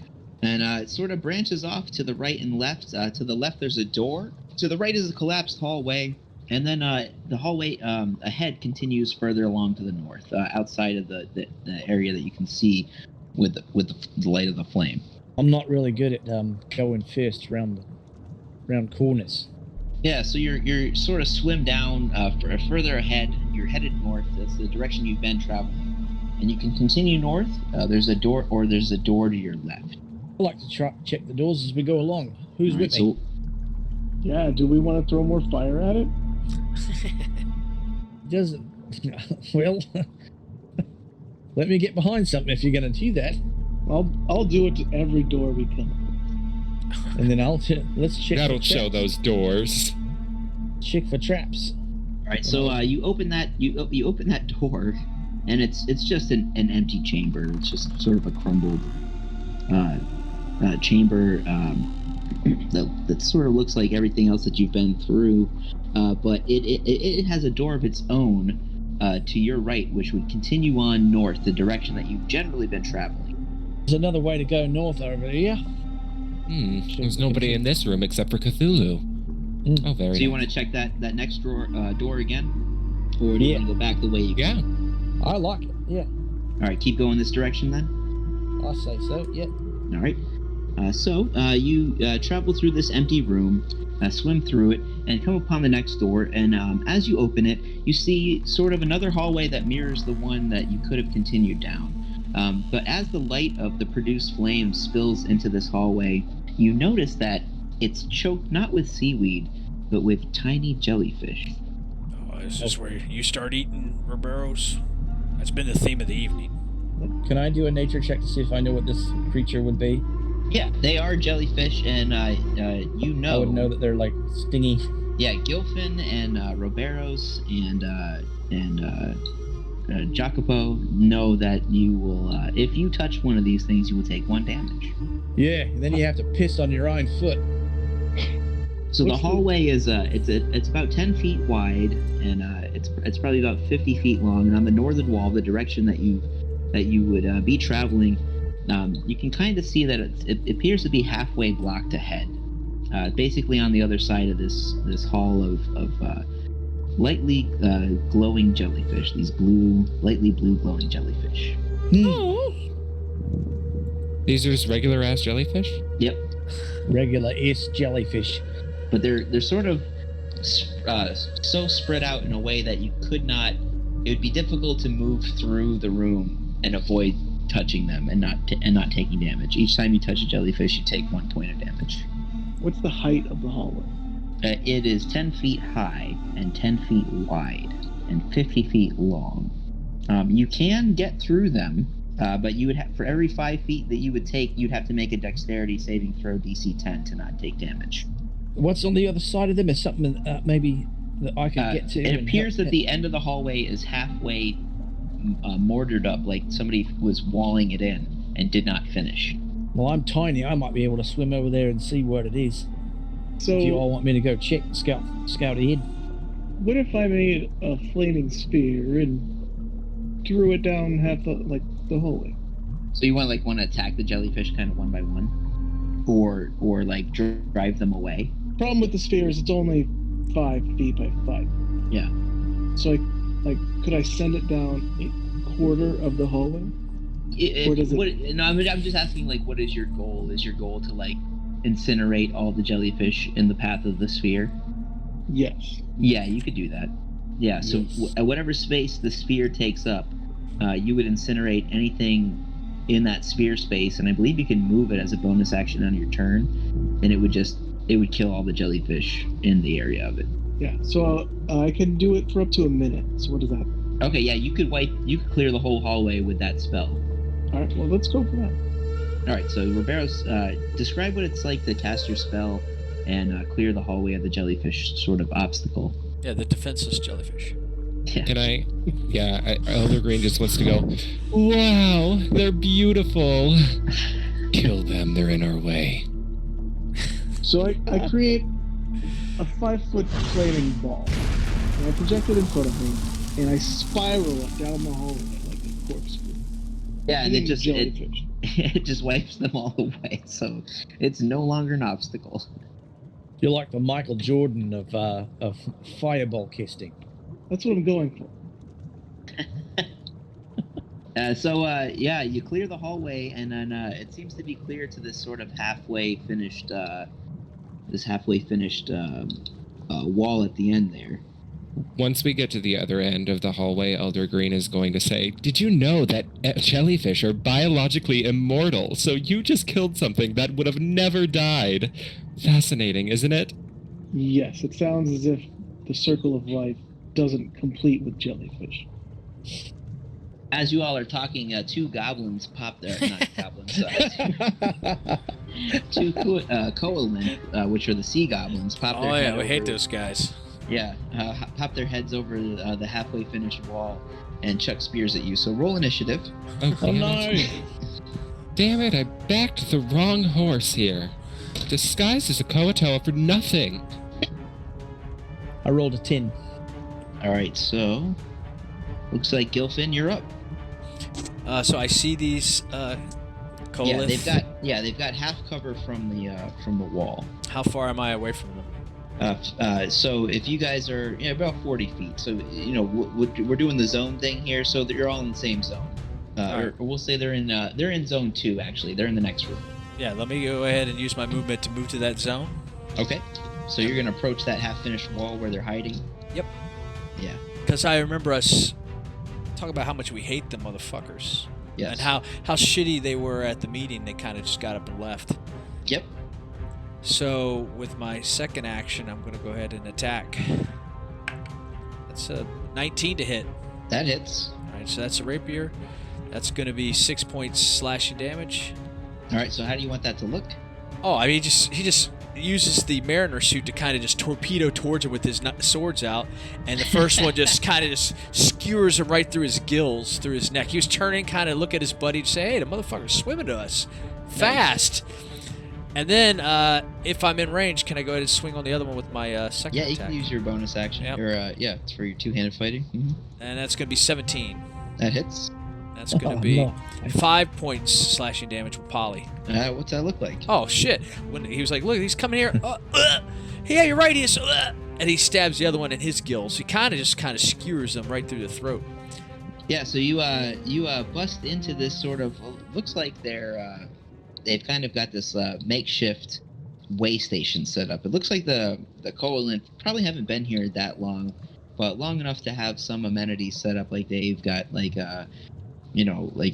And it sort of branches off to the right and left. To the left, there's a door. To the right is a collapsed hallway. And then the hallway ahead continues further along to the north, outside of the area that you can see with the light of the flame. I'm not really good at going first round corners. Yeah, so you're sort of swim down further ahead. You're headed north. That's the direction you've been traveling, and you can continue north. There's a door to your left. I like to check the doors as we go along. Who's with me? Yeah, do we want to throw more fire at it? Doesn't. Well, let me get behind something if you're going to do that. I'll do it to every door we come. And then let's check. That'll show those doors. Check for traps. All right, so you open that open that door, and it's just an empty chamber. It's just sort of a crumbled chamber that sort of looks like everything else that you've been through, but it has a door of its own to your right, which would continue on north, the direction that you've generally been traveling. There's another way to go north over here. There's nobody in this room except for Cthulhu. Oh, very. So you want to check that next door again, or do you want to go back the way you came? I like it. Yeah. All right, keep going this direction then. I say so. Yeah. All right. You travel through this empty room, swim through it, and come upon the next door. And as you open it, you see sort of another hallway that mirrors the one that you could have continued down. But as the light of the produced flame spills into this hallway, you notice that it's choked not with seaweed, but with tiny jellyfish. Oh, is this where you start eating Roberos? That's been the theme of the evening. Can I do a nature check to see if I know what this creature would be? Yeah, they are jellyfish, and you know. I would know that they're like stingy. Yeah, Gilfin and Roberos and Jacopo know that you will, if you touch one of these things, you will take 1 damage. Yeah, and then you have to piss on your own foot. So the hallway is it's about 10 feet wide, and it's probably about 50 feet long. And on the northern wall, the direction that you would be traveling, you can kind of see that it appears to be halfway blocked ahead. Basically on the other side of this hall of lightly glowing jellyfish, these lightly blue glowing jellyfish. These are just regular ass jellyfish? Yep. Regular-ish jellyfish. But they're sort of so spread out in a way that you could not. It would be difficult to move through the room and avoid touching them and not taking damage. Each time you touch a jellyfish, you take 1 point of damage. What's the height of the hallway? It is 10 feet high and 10 feet wide and 50 feet long. You can get through them, but you would have, for every 5 feet that you would take, you'd have to make a dexterity saving throw DC 10 to not take damage. What's on the other side of them? Is something maybe that I could get to? It appears that the end of the hallway is halfway mortared up, like somebody was walling it in and did not finish. Well, I'm tiny. I might be able to swim over there and see what it is. So, if you all want me to go check, scout ahead. What if I made a flaming spear and threw it down the hallway? So you want to attack the jellyfish kind of one by one, or like drive them away? Problem with the spear is it's only 5 feet by 5. Yeah. So could I send it down a quarter of the hallway? I'm just asking, what is your goal? Is your goal to incinerate all the jellyfish in the path of the sphere? Yes. Yeah, you could do that. Yeah, so yes. Whatever space the sphere takes up, you would incinerate anything in that sphere space, and I believe you can move it as a bonus action on your turn, and it would kill all the jellyfish in the area of it. Yeah, so I can do it for up to a minute. So what is that? Okay, yeah, you could clear the whole hallway with that spell. All right, well, let's go for that. All right, so Roberos, describe what it's like to cast your spell and clear the hallway of the jellyfish sort of obstacle. Yeah, the defenseless jellyfish. Yeah. Can I? Yeah, Elder Green just wants to go, wow, they're beautiful. Kill them, they're in our way. So I create a 5-foot flaming ball, and I project it in front of me, and I spiral it down the hallway like a corkscrew. Yeah, and it jellyfish. just wipes them all away, so it's no longer an obstacle. You're like the Michael Jordan of fireball casting. That's what I'm going for. You clear the hallway, and then it seems to be clear to this sort of halfway finished wall at the end there. Once we get to the other end of the hallway, Elder Green is going to say, did you know that jellyfish are biologically immortal? So you just killed something that would have never died. Fascinating, isn't it? Yes, it sounds as if the circle of life doesn't complete with jellyfish. As you all are talking, 2 goblins pop their not goblins. 2 Koalin, which are the sea goblins, pop their head we over, hate those guys. Yeah, pop their heads over the halfway finished wall and chuck spears at you. So roll initiative. Oh no! Damn it! I backed the wrong horse here. Disguised as a Koatoa for nothing. I rolled a 10. All right, so looks like Gilfin, you're up. So I see these Colith. Yeah, they've got half cover from the wall. How far am I away from them? So if you guys are about 40 feet, so we're doing the zone thing here, so that you're all in the same zone. Or we'll say they're in zone 2. Actually, they're in the next room. Yeah, let me go ahead and use my movement to move to that zone. Okay. So you're gonna approach that half-finished wall where they're hiding. Yep. Yeah. Because I remember us talking about how much we hate them motherfuckers. Yes. And how shitty they were at the meeting. They kind of just got up and left. Yep. So with my second action, I'm going to go ahead and attack. That's a 19 to hit. That hits. All right, so that's a rapier. That's going to be 6 points slashing damage. All right. So how do you want that to look? Oh, I mean, he just uses the mariner suit to kind of just torpedo towards him with his swords out, and the first one just kind of just skewers him right through his gills, through his neck. He was turning, kind of look at his buddy and say, "Hey, the motherfucker's swimming to us, fast." And then, if I'm in range, can I go ahead and swing on the other one with my second Yeah, attack? you can use your bonus action. Yep. Or it's for your two-handed fighting. Mm-hmm. And that's going to be 17. That hits. That's going to be 5 points slashing damage with Polly. What's that look like? Oh shit! When he was like, "Look, he's coming here." Yeah, you're right. He is. And he stabs the other one in his gills. He kind of skewers them right through the throat. Yeah. So you bust into this sort of looks like they've kind of got this makeshift way station set up. It looks like the Coalition probably haven't been here that long, but long enough to have some amenities set up. Like they've got like a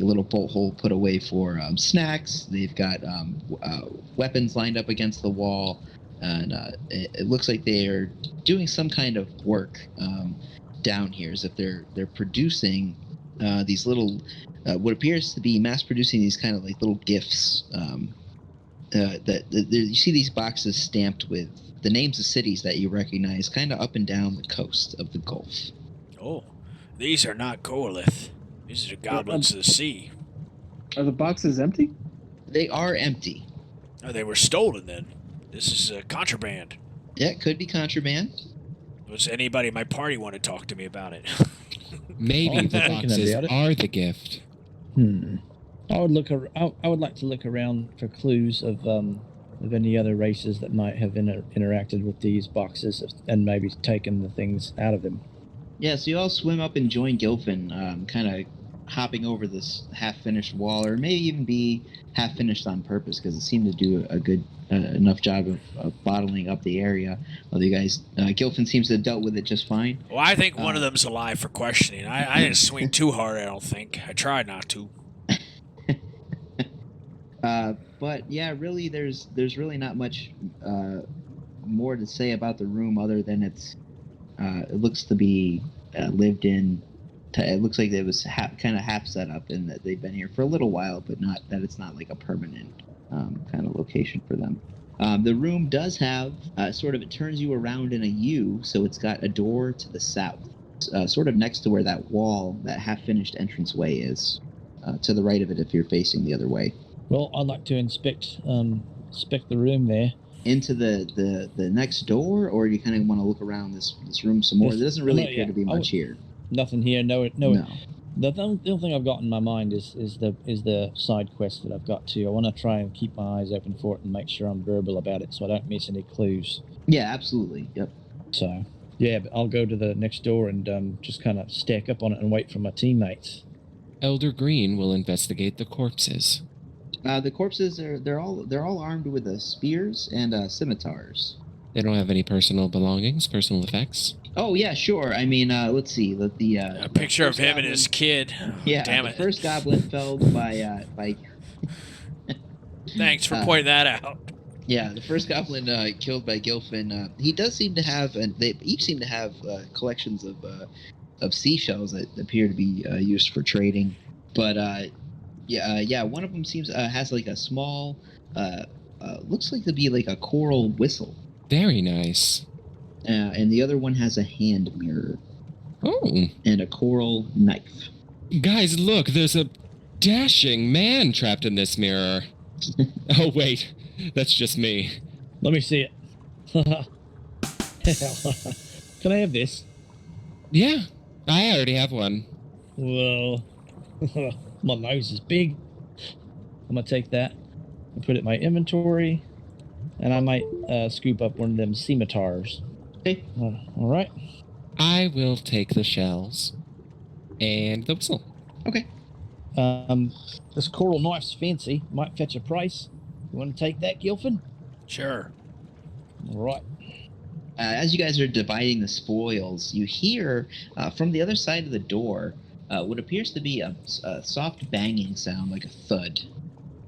little bolt hole put away for snacks. They've got weapons lined up against the wall, and it looks like they're doing some kind of work down here, as if they're producing these little, what appears to be mass producing these kind of like little gifts. You see these boxes stamped with the names of cities that you recognize, kind of up and down the coast of the Gulf. Oh, these are not Coalith. These are goblins of the sea. Are the boxes empty? They are empty. Oh, they were stolen then. This is contraband. Yeah, it could be contraband. Does anybody in my party want to talk to me about it? Maybe the boxes are the gift. I would like to look around for clues of any other races that might have interacted with these boxes and maybe taken the things out of them. Yeah, so you all swim up and join Gilfin, kind of hopping over this half-finished wall, or maybe even be half-finished on purpose, because it seemed to do a good enough job of bottling up the area. Although you guys, Gilfin seems to have dealt with it just fine. Well, I think one of them's alive for questioning. I didn't swing too hard, I don't think. I tried not to. But yeah, really, there's really not much more to say about the room other than it looks to be lived in. It looks like it was kind of half set up, and that they've been here for a little while, but not that it's not like a permanent kind of location for them. The room does have it turns you around in a U, so it's got a door to the south, sort of next to where that wall, that half-finished entranceway is, to the right of it if you're facing the other way. Well, I'd like to inspect the room there. Into the next door, or do you kind of want to look around this room some more? There doesn't really appear to be much here. Nothing here. No. No. The only thing I've got in my mind is the side quest that I've got to. I want to try and keep my eyes open for it and make sure I'm verbal about it, so I don't miss any clues. Yeah, absolutely. Yep. So yeah, but I'll go to the next door and just kind of stack up on it and wait for my teammates. Elder Green will investigate the corpses. The corpses they're all armed with spears and scimitars. They don't have any personal belongings, personal effects. Oh yeah, sure. I mean, let's see. A picture of him and his kid. Yeah, Damn it. The first goblin felled by. Thanks for pointing that out. Yeah, the first goblin killed by Gilfin. He does seem to have, and they each seem to have collections of seashells that appear to be used for trading. But one of them seems has like a small, looks like to be like a coral whistle. Very nice. And the other one has a hand mirror. Oh. And a coral knife. Guys, look, there's a dashing man trapped in this mirror. Oh, wait. That's just me. Let me see it. Can I have this? Yeah, I already have one. Well, my nose is big. I'm going to take that and put it in my inventory. And I might scoop up one of them scimitars. Okay. All right. I will take the shells and the whistle. Okay. This coral knife's fancy. Might fetch a price. You want to take that, Gilfin? Sure. All right. As you guys are dividing the spoils, you hear from the other side of the door what appears to be a soft banging sound, like a thud.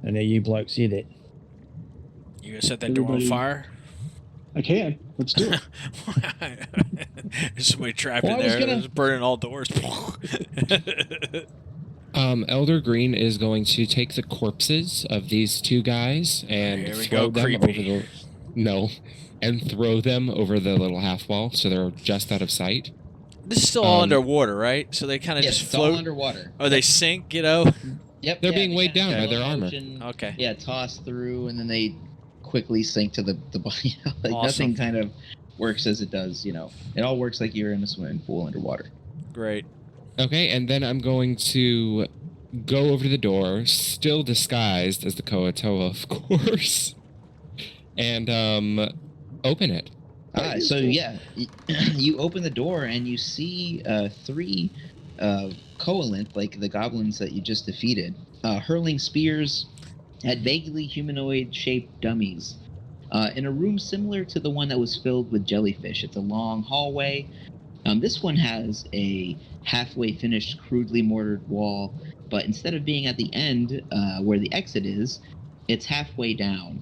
I know you blokes hear that. You gonna set that door on Everybody- fire? I can. Let's do it. There's somebody trapped Well, in I was there. gonna- It's burning all doors. Elder Green is going to take the corpses of these two guys and Here we throw go, them over creepy. and throw them over the little half wall so they're just out of sight. This is still all underwater, right? So they kind of Yes, just it's all float. underwater. Or they sink, you know? Yep, They're yeah, being they weighed kinda down by slow their armor. motion, Okay. Yeah, toss through, and then they quickly sink to the bottom. Like Awesome. nothing kind of works as it does, you know. It all works like you're in a swimming pool underwater. Great. Okay, and then I'm going to go over to the door, still disguised as the Koatoa, of course, and open it. So yeah, you open the door and you see 3 Koalinth, like the goblins that you just defeated, hurling spears at vaguely humanoid-shaped dummies in a room similar to the one that was filled with jellyfish. It's a long hallway. This one has a halfway finished, crudely mortared wall, but instead of being at the end where the exit is, it's halfway down.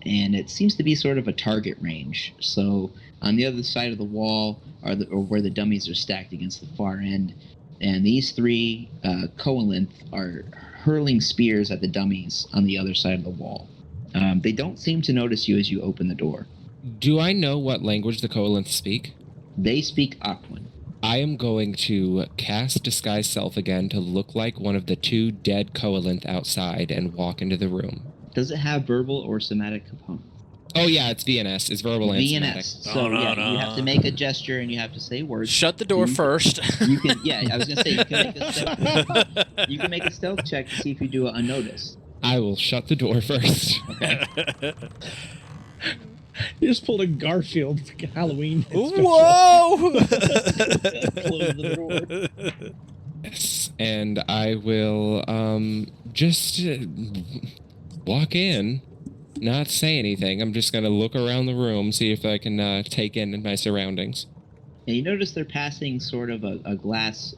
And it seems to be sort of a target range. So on the other side of the wall are where the dummies are stacked against the far end. And these 3 Koalinth are hurling spears at the dummies on the other side of the wall. They don't seem to notice you as you open the door. Do I know what language the Koalinth speak? They speak Aquan. I am going to cast Disguise Self again to look like one of the 2 dead Koalinth outside and walk into the room. Does it have verbal or somatic components? Oh yeah, it's VNS. It's verbal and somatic. VNS. So No, yeah, no. you have to make a gesture and you have to say words. Shut the door You- first. You can, yeah, I was gonna say you can make a stealth, you can make a stealth check to see if you do it unnoticed. I will shut the door first. Okay. You just pulled a Garfield Halloween. Whoa! Close the door. Yes, and I will just walk in, not say anything. I'm just gonna look around the room, see if I can take in my surroundings. And you notice they're passing sort of a glass,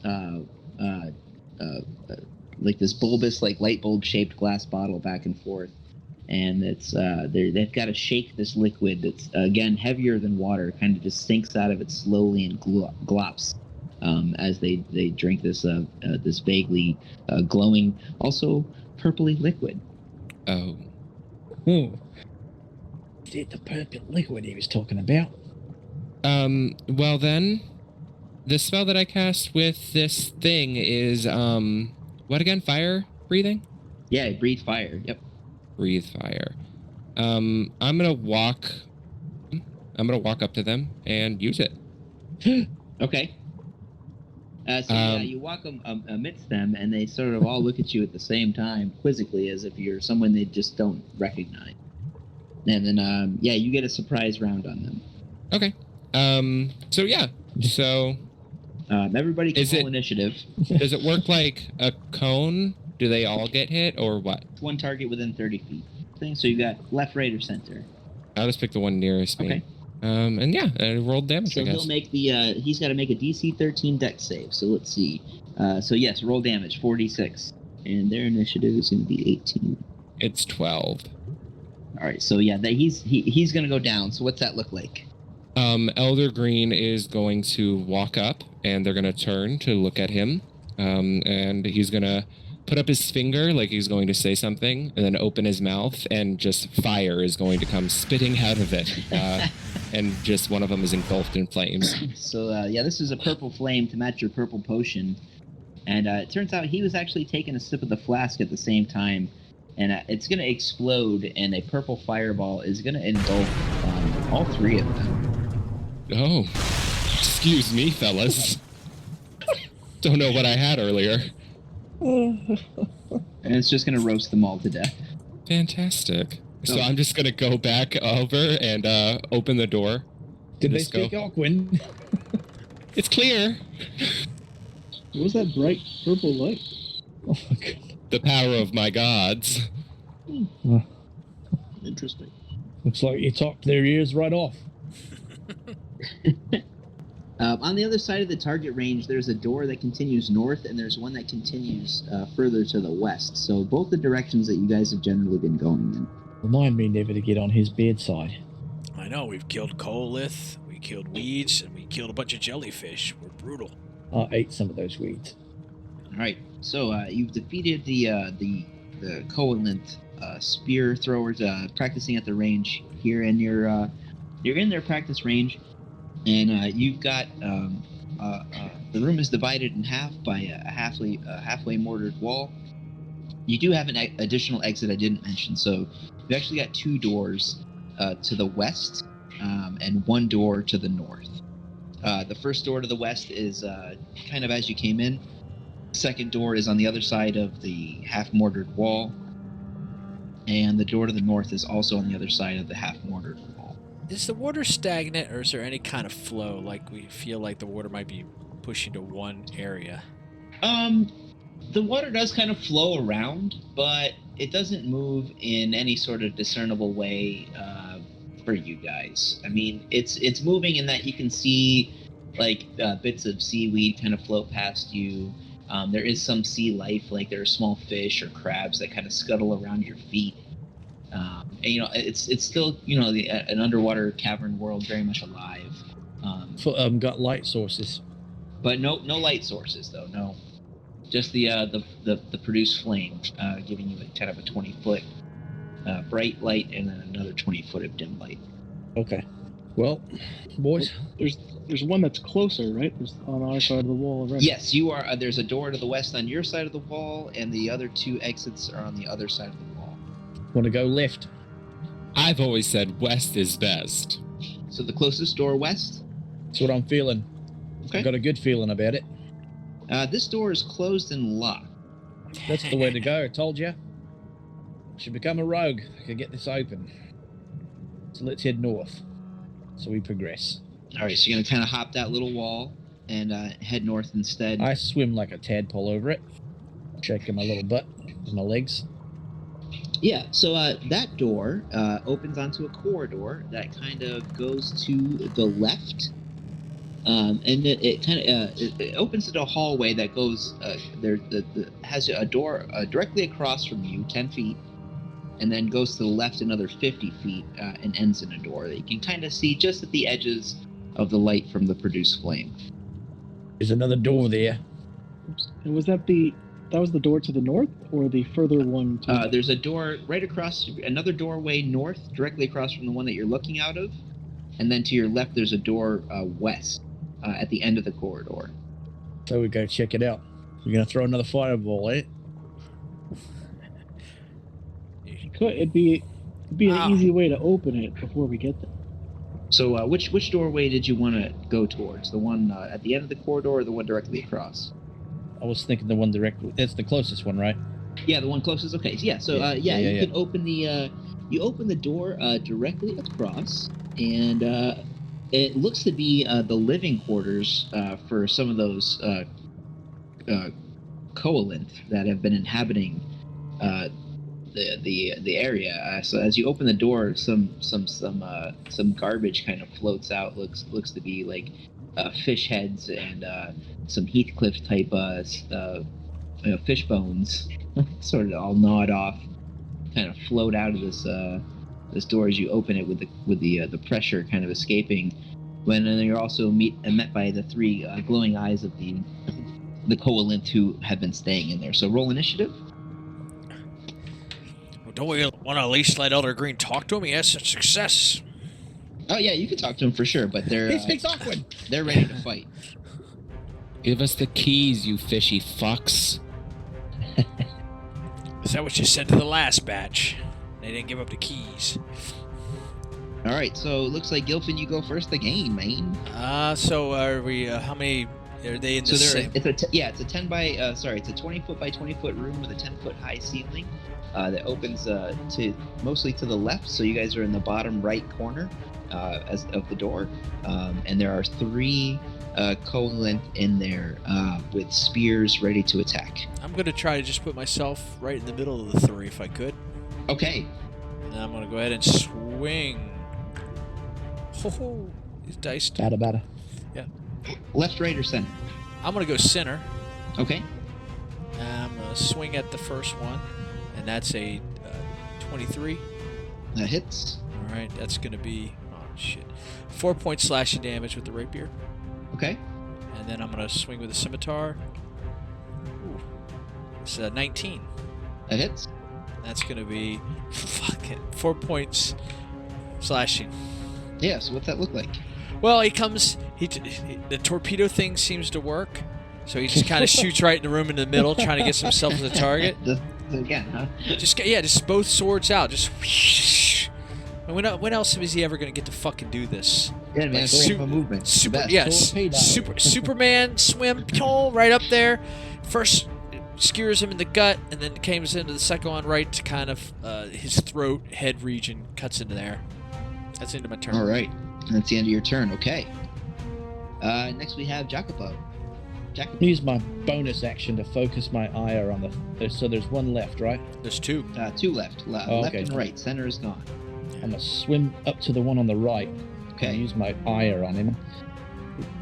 like this bulbous, like light bulb shaped glass bottle back and forth, and it's they've got to shake this liquid that's again heavier than water, kind of just sinks out of it slowly and glops as they drink this this vaguely glowing, also purpley liquid. Oh, Is it the purple liquid he was talking about? well then, the spell that I cast with this thing is what again? Fire breathing? Yeah, breathe fire. Yep. Breathe fire. I'm gonna walk up to them and use it. Okay. So yeah, you walk amidst them, and they sort of all look at you at the same time, quizzically, as if you're someone they just don't recognize. And then, yeah, you get a surprise round on them. Okay. So yeah. So Everybody can Is roll it- initiative. does it work like a cone? Do they all get hit or what? One target within 30 feet. So you got left, right, or center. I'll just pick the one nearest me. Okay. And yeah, I rolled damage, So I guess. he'll make the. He's got to make a DC 13 Dex save. So let's see. So yes, roll damage 46, and their initiative is going to be 18. It's 12. All right. So yeah, he's going to go down. So what's that look like? Elder Green is going to walk up, and they're going to turn to look at him. And he's going to put up his finger like he's going to say something, and then open his mouth, and just fire is going to come spitting out of it. And just one of them is engulfed in flames. So yeah, this is a purple flame to match your purple potion, and it turns out he was actually taking a sip of the flask at the same time, and it's going to explode, and a purple fireball is going to engulf all 3 of them. Oh, excuse me, fellas. Don't know what I had earlier. And it's just going to roast them all to death. Fantastic. So Oh. I'm just gonna go back over and open the door. Did they Just go. speak Alcuin? It's clear. What was that bright purple light? Oh my god. The power of my gods. Interesting. Looks like you talked their ears right off. On the other side of the target range, there's a door that continues north, and there's one that continues further to the west. So both the directions that you guys have generally been going in. Remind me never to get on his bedside. I know, we've killed Colith, we killed weeds, and we killed a bunch of jellyfish. We're brutal. I ate some of those weeds. All right, so you've defeated the covalent spear throwers practicing at the range here, and you're in their practice range, and you've got the room is divided in half by a halfway mortared wall. You do have an additional exit I didn't mention, so you've actually got 2 doors to the west and 1 door to the north. The first door to the west is kind of as you came in. Second door is on the other side of the half-mortared wall, and the door to the north is also on the other side of the half-mortared wall. Is the water stagnant, or is there any kind of flow? Like, we feel like the water might be pushing to one area. The water does kind of flow around, but it doesn't move in any sort of discernible way for you guys. I mean, it's moving in that you can see like bits of seaweed kind of float past you. There is some sea life, like there are small fish or crabs that kind of scuttle around your feet. And it's still an underwater cavern world, very much alive. Got light sources. But no light sources though. No, just the produced flame, giving you kind of a 20-foot bright light and then another 20-foot of dim light. Okay. Well, boys. There's one that's closer, right? There's on our side of the wall already. Yes, you are. There's a door to the west on your side of the wall, and the other 2 exits are on the other side of the wall. Want to go left? I've always said west is best. So the closest door west? That's what I'm feeling. Okay. I've got a good feeling about it. This door is closed and locked. That's the way to go, I told you. Should become a rogue. I can get this open. So let's head north. So we progress. All right, so you're going to kind of hop that little wall and head north instead. I swim like a tadpole over it, shaking my little butt with my legs. Yeah, so that door opens onto a corridor that kind of goes to the left. And it kind of it opens into a hallway that goes has a door directly across from you, 10 feet, and then goes to the left another 50 feet and ends in a door that you can kind of see just at the edges of the light from the produced flame. There's another door there. Oops. And was that the door to the north or the further one to there's a door right across, another doorway north, directly across from the one that you're looking out of, and then to your left there's a door west at the end of the corridor. So we go check it out. We're going to throw another fireball, eh? It'd be an easy way to open it before we get there. So which doorway did you want to go towards? The one at the end of the corridor or the one directly across? I was thinking the one directly. That's the closest one, right? Yeah, the one closest. Okay, yeah. So you can open the door directly across, and it looks to be the living quarters for some of those covalent that have been inhabiting the area. So as you open the door, some garbage kind of floats out. Looks to be like fish heads and some Heathcliff type fish bones, sort of all gnawed off, kind of float out of this door as you open it with the pressure kind of escaping. When you're also met by the 3 glowing eyes of the covalent who have been staying in there. So roll initiative. Well, don't we want to at least let Elder Green talk to him? He has such success. Oh yeah, you can talk to him for sure, but they're He speaks awkward. They're ready to fight. Give us the keys, you fishy fucks. Is that what you said to the last batch? They didn't give up the keys. All right, so it looks like Gilfin, you go first again, man. So are we? How many Are they in the So same? it's a 20 foot by 20 foot room with a 10-foot high ceiling that opens to mostly to the left. So you guys are in the bottom right corner as of the door, and there are 3 Covalent in there with spears ready to attack. I'm gonna try to just put myself right in the middle of the 3 if I could. Okay. And then I'm gonna go ahead and swing. Ho! These dice. Bada. Yeah. Left, right, or center? I'm gonna go center. Okay. I'm gonna swing at the first one, and that's a 23. That hits. All right, that's gonna be 4-point slashing damage with the rapier. Okay. And then I'm gonna swing with a scimitar. Ooh, it's 19. That hits. That's gonna be 4 points slashing. Yeah. So what's that look like? Well, he comes. The torpedo thing seems to work, so he just kind of shoots right in the room in the middle, trying to get himself as a target. Again, huh? Just both swords out. Just. When else is he ever gonna get to fucking do this? Yeah, man. Like Super movement. Superman swim right up there. First skewers him in the gut, and then comes into the second one right to kind of his throat, head region, cuts into there. That's into my turn. All right. That's the end of your turn. Okay. Next we have Jacopo. Jacopo. Use my bonus action to focus my ire on the. So there's one left, right? There's 2. 2 left. Left okay. and right. Center is gone. I'm gonna swim up to the one on the right. Okay. And use my ire on him.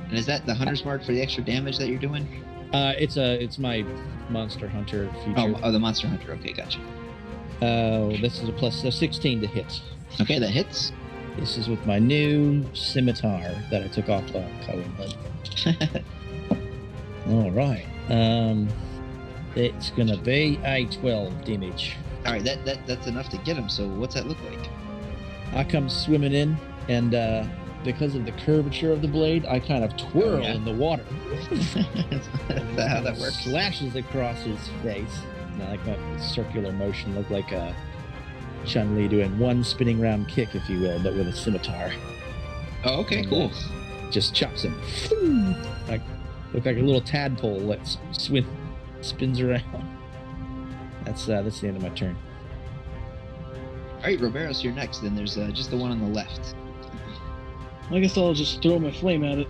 And is that the hunter's mark for the extra damage that you're doing? It's my monster hunter feature. Oh, the monster hunter. Okay, gotcha. This is a plus 16 to hit. Okay, that hits. This is with my new scimitar that I took off Cohen. All right. It's gonna be a 12 damage. All right, that's enough to get him. So what's that look like? I come swimming in, and because of the curvature of the blade, I kind of twirl in the water. Is that how that works? Slashes across his face. Now, like that circular motion, looked like Chun-Li doing one spinning round kick, if you will, but with a scimitar. Oh, okay, And, cool. Just chops him. Look like a little tadpole that spins around. That's the end of my turn. All right, Roberos, you're next. Then there's just the one on the left. I guess I'll just throw my flame at it.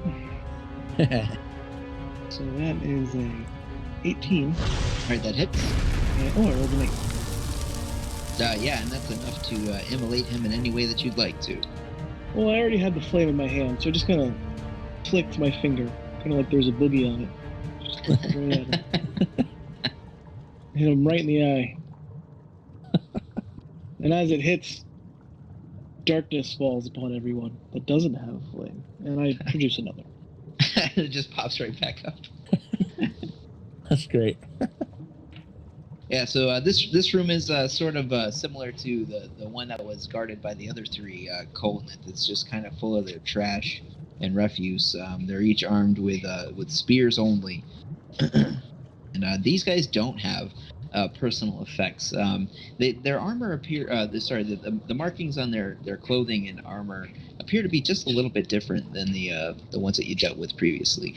So that is a 18. All right, that hits. And, I rolled an 8. Yeah, and that's enough to immolate him in any way that you'd like to. Well, I already had the flame in my hand, so I just kind of flicked my finger, kind of like there's a boogie on it. Just right at him. Hit him right in the eye. And as it hits, darkness falls upon everyone that doesn't have a flame, and I produce another. It just pops right back up. That's great. Yeah, so this room is sort of similar to the one that was guarded by the other 3 Colnet. It's just kind of full of their trash and refuse. They're each armed with spears only, and these guys don't have personal effects. Their armor appear. The markings on their clothing and armor appear to be just a little bit different than the ones that you dealt with previously.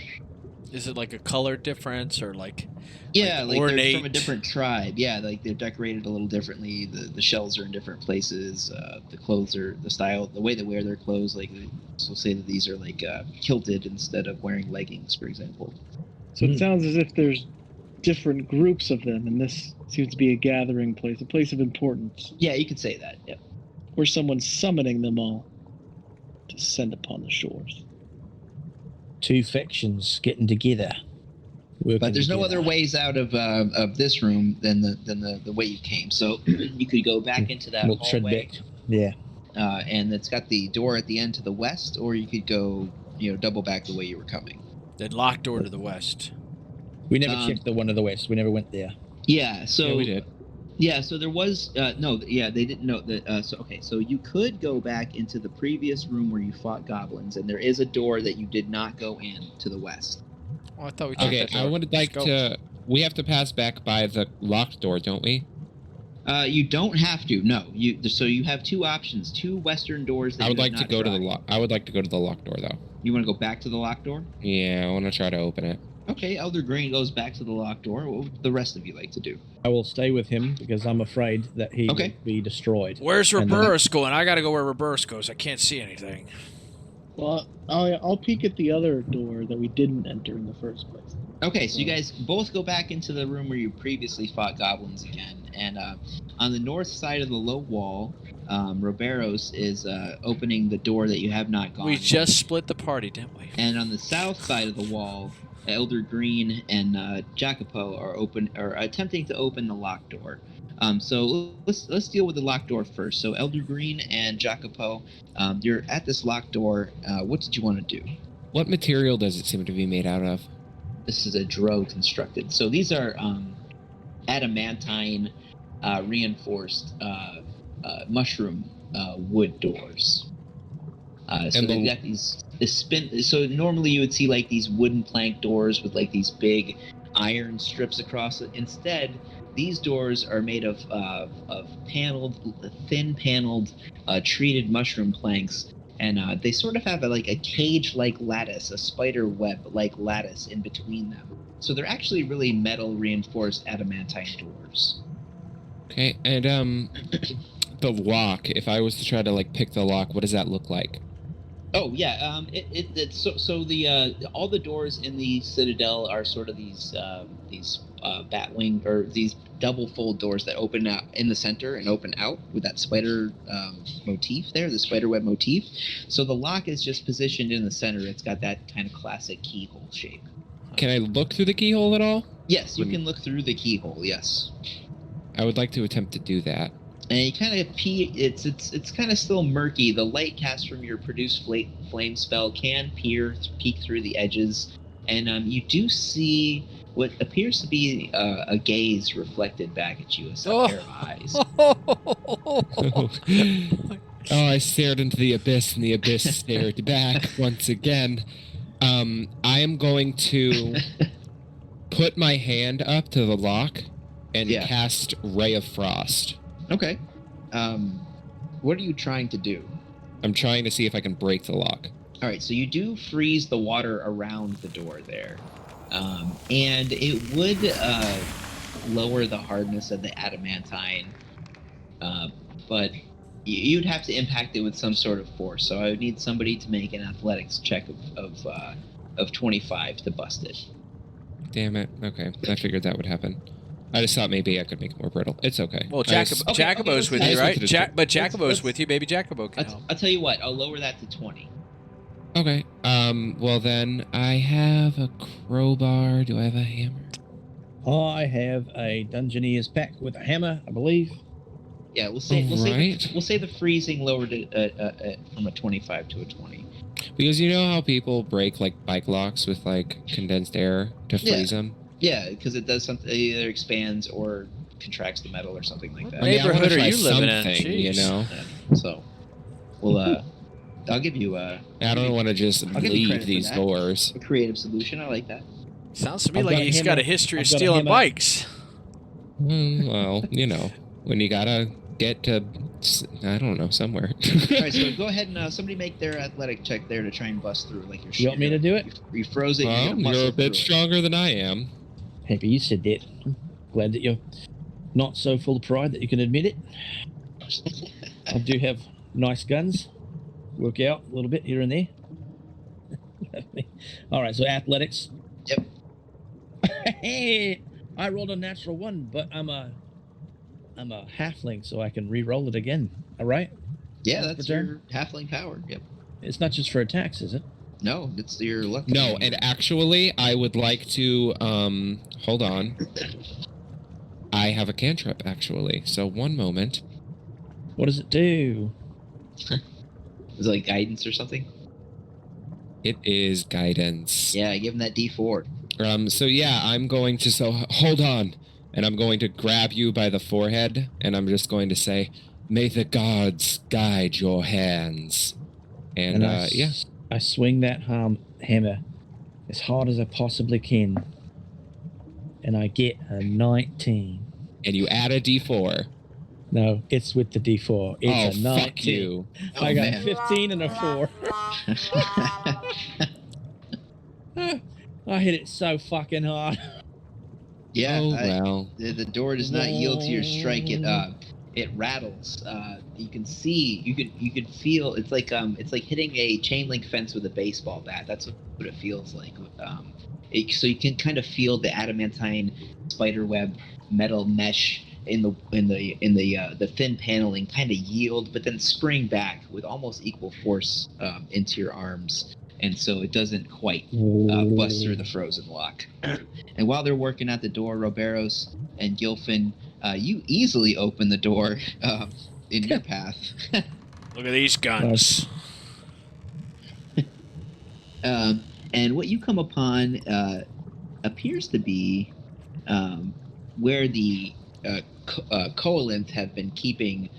Is it like a color difference or like? Yeah, like they're ornate? from a different tribe. Yeah, like they're decorated a little differently. The shells are in different places. The clothes are the style, the way they wear their clothes. Like we'll say that these are like kilted instead of wearing leggings, for example. So it sounds as if there's different groups of them, and this seems to be a gathering place, a place of importance, Yeah, you could say that. Yeah. where someone's summoning them all to send upon the shores. 2 factions getting together. But there's no other ways out of this room than the way you came. So you could go back into that hallway. Yeah. And it's got the door at the end to the west, or you could go, double back the way you were coming. Then locked door to the west. We never checked the one to the west. We never went there. Yeah. So Yeah, we did. Yeah. So there was no. Yeah, they didn't know that. So you could go back into the previous room where you fought goblins, and there is a door that you did not go in to the west. Oh, I thought we. Okay, checked that I door. would like Let's go. to. We have to pass back by the locked door, don't we? You don't have to. No. So you have 2 options, 2 western doors. That I would you like have to not go to the tried. lock. I would like to go to the locked door though. You want to go back to the locked door? Yeah, I want to try to open it. Okay, Elder Green goes back to the locked door. What would the rest of you like to do? I will stay with him because I'm afraid that he Okay. will be destroyed. Where's And then- Roberus going? I gotta go where Roberus goes. I can't see anything. Well, I'll peek at the other door that we didn't enter in the first place. Okay, so you guys both go back into the room where you previously fought goblins again. And on the north side of the low wall, Roberos is opening the door that you have not gone. We just split the party, didn't we? And on the south side of the wall, Elder Green and Jacopo are attempting to open the locked door. So let's deal with the locked door first. So Elder Green and Jacopo, you're at this locked door. What did you want to do? What material does it seem to be made out of? This is a drow constructed. So these are adamantine reinforced mushroom wood doors. So they've got this spin. So normally you would see like these wooden plank doors with like these big iron strips across it. Instead, these doors are made of thin paneled, treated mushroom planks, and they sort of have a cage-like lattice, a spider web-like lattice in between them. So they're actually really metal reinforced adamantine doors. Okay, and the lock. If I was to try to like pick the lock, what does that look like? Oh yeah, all the doors in the Citadel are sort of these batwing or these double fold doors that open out in the center and open out with that spider motif there, the spider web motif. So the lock is just positioned in the center. It's got that kind of classic keyhole shape. Can I look through the keyhole at all? Yes, you can look through the keyhole. Yes. I would like to attempt to do that. And you kind of it's kind of still murky. The light cast from your produce flame spell can peek through the edges, and you do see what appears to be a gaze reflected back at you, a pair of eyes. Oh, I stared into the abyss, and the abyss stared back once again. I am going to put my hand up to the lock and cast Ray of Frost. Okay. What are you trying to do? I'm trying to see if I can break the lock. All right, so you do freeze the water around the door there. And it would lower the hardness of the adamantine, but you'd have to impact it with some sort of force. So I would need somebody to make an athletics check of 25 to bust it. Damn it. Okay, I figured that would happen. I just thought maybe I could make it more brittle. It's okay. Well, Jacobo's with you, right? But Jacobo's with you. Maybe Jacobo can help. I'll tell you what. I'll lower that to 20. Okay. Well then, I have a crowbar. Do I have a hammer? I have a Dungeoneer's pack with a hammer, I believe. Yeah, we'll say the freezing lowered it from a 25 to a 20. Because you know how people break like bike locks with like condensed air to freeze them? Yeah, because it does something. It either expands or contracts the metal or something like that. What neighborhood are you living in? Something, you know. Yeah, so, well, I'll give you. I don't want to just leave these doors. A creative solution. I like that. Sounds to me like he's got a history of stealing bikes. Well, you know, when you gotta get to, I don't know, somewhere. All right, so go ahead and somebody make their athletic check there to try and bust through. Like you're. You want me to do it? You froze it. Well, you're a bit stronger than I am. Happy you said that. I'm glad that you're not so full of pride that you can admit it. I do have nice guns. Work out a little bit here and there. All right, so athletics. Yep. Hey, I rolled a natural 1, but I'm a halfling, so I can re-roll it again. All right? Yeah, that's your halfling power. Yep. It's not just for attacks, is it? No, it's your luck. No, and actually, I would like to, hold on. I have a cantrip, actually, so one moment. What does it do? Is it like guidance or something? It is guidance. Yeah, give him that D4. So yeah, I'm going to, hold on. And I'm going to grab you by the forehead, and I'm just going to say, may the gods guide your hands. And yeah. I swing that hammer as hard as I possibly can, and I get a 19. And you add a D4. No, it's with the D4. It's a 19. Fuck you. I got man. 15 and a 4. I hit it so fucking hard. Yeah, Oh, well. the door does not yield to your strike. It rattles. You can see, you could feel. It's like hitting a chain link fence with a baseball bat. That's what it feels like. So you can kind of feel the adamantine spiderweb metal mesh in the thin paneling kind of yield, but then spring back with almost equal force into your arms. And so it doesn't quite bust through the frozen lock. And while they're working at the door, Roberos and Gilfin, you easily open the door in your path. Look at these guns. And what you come upon appears to be where the Coalinth have been keeping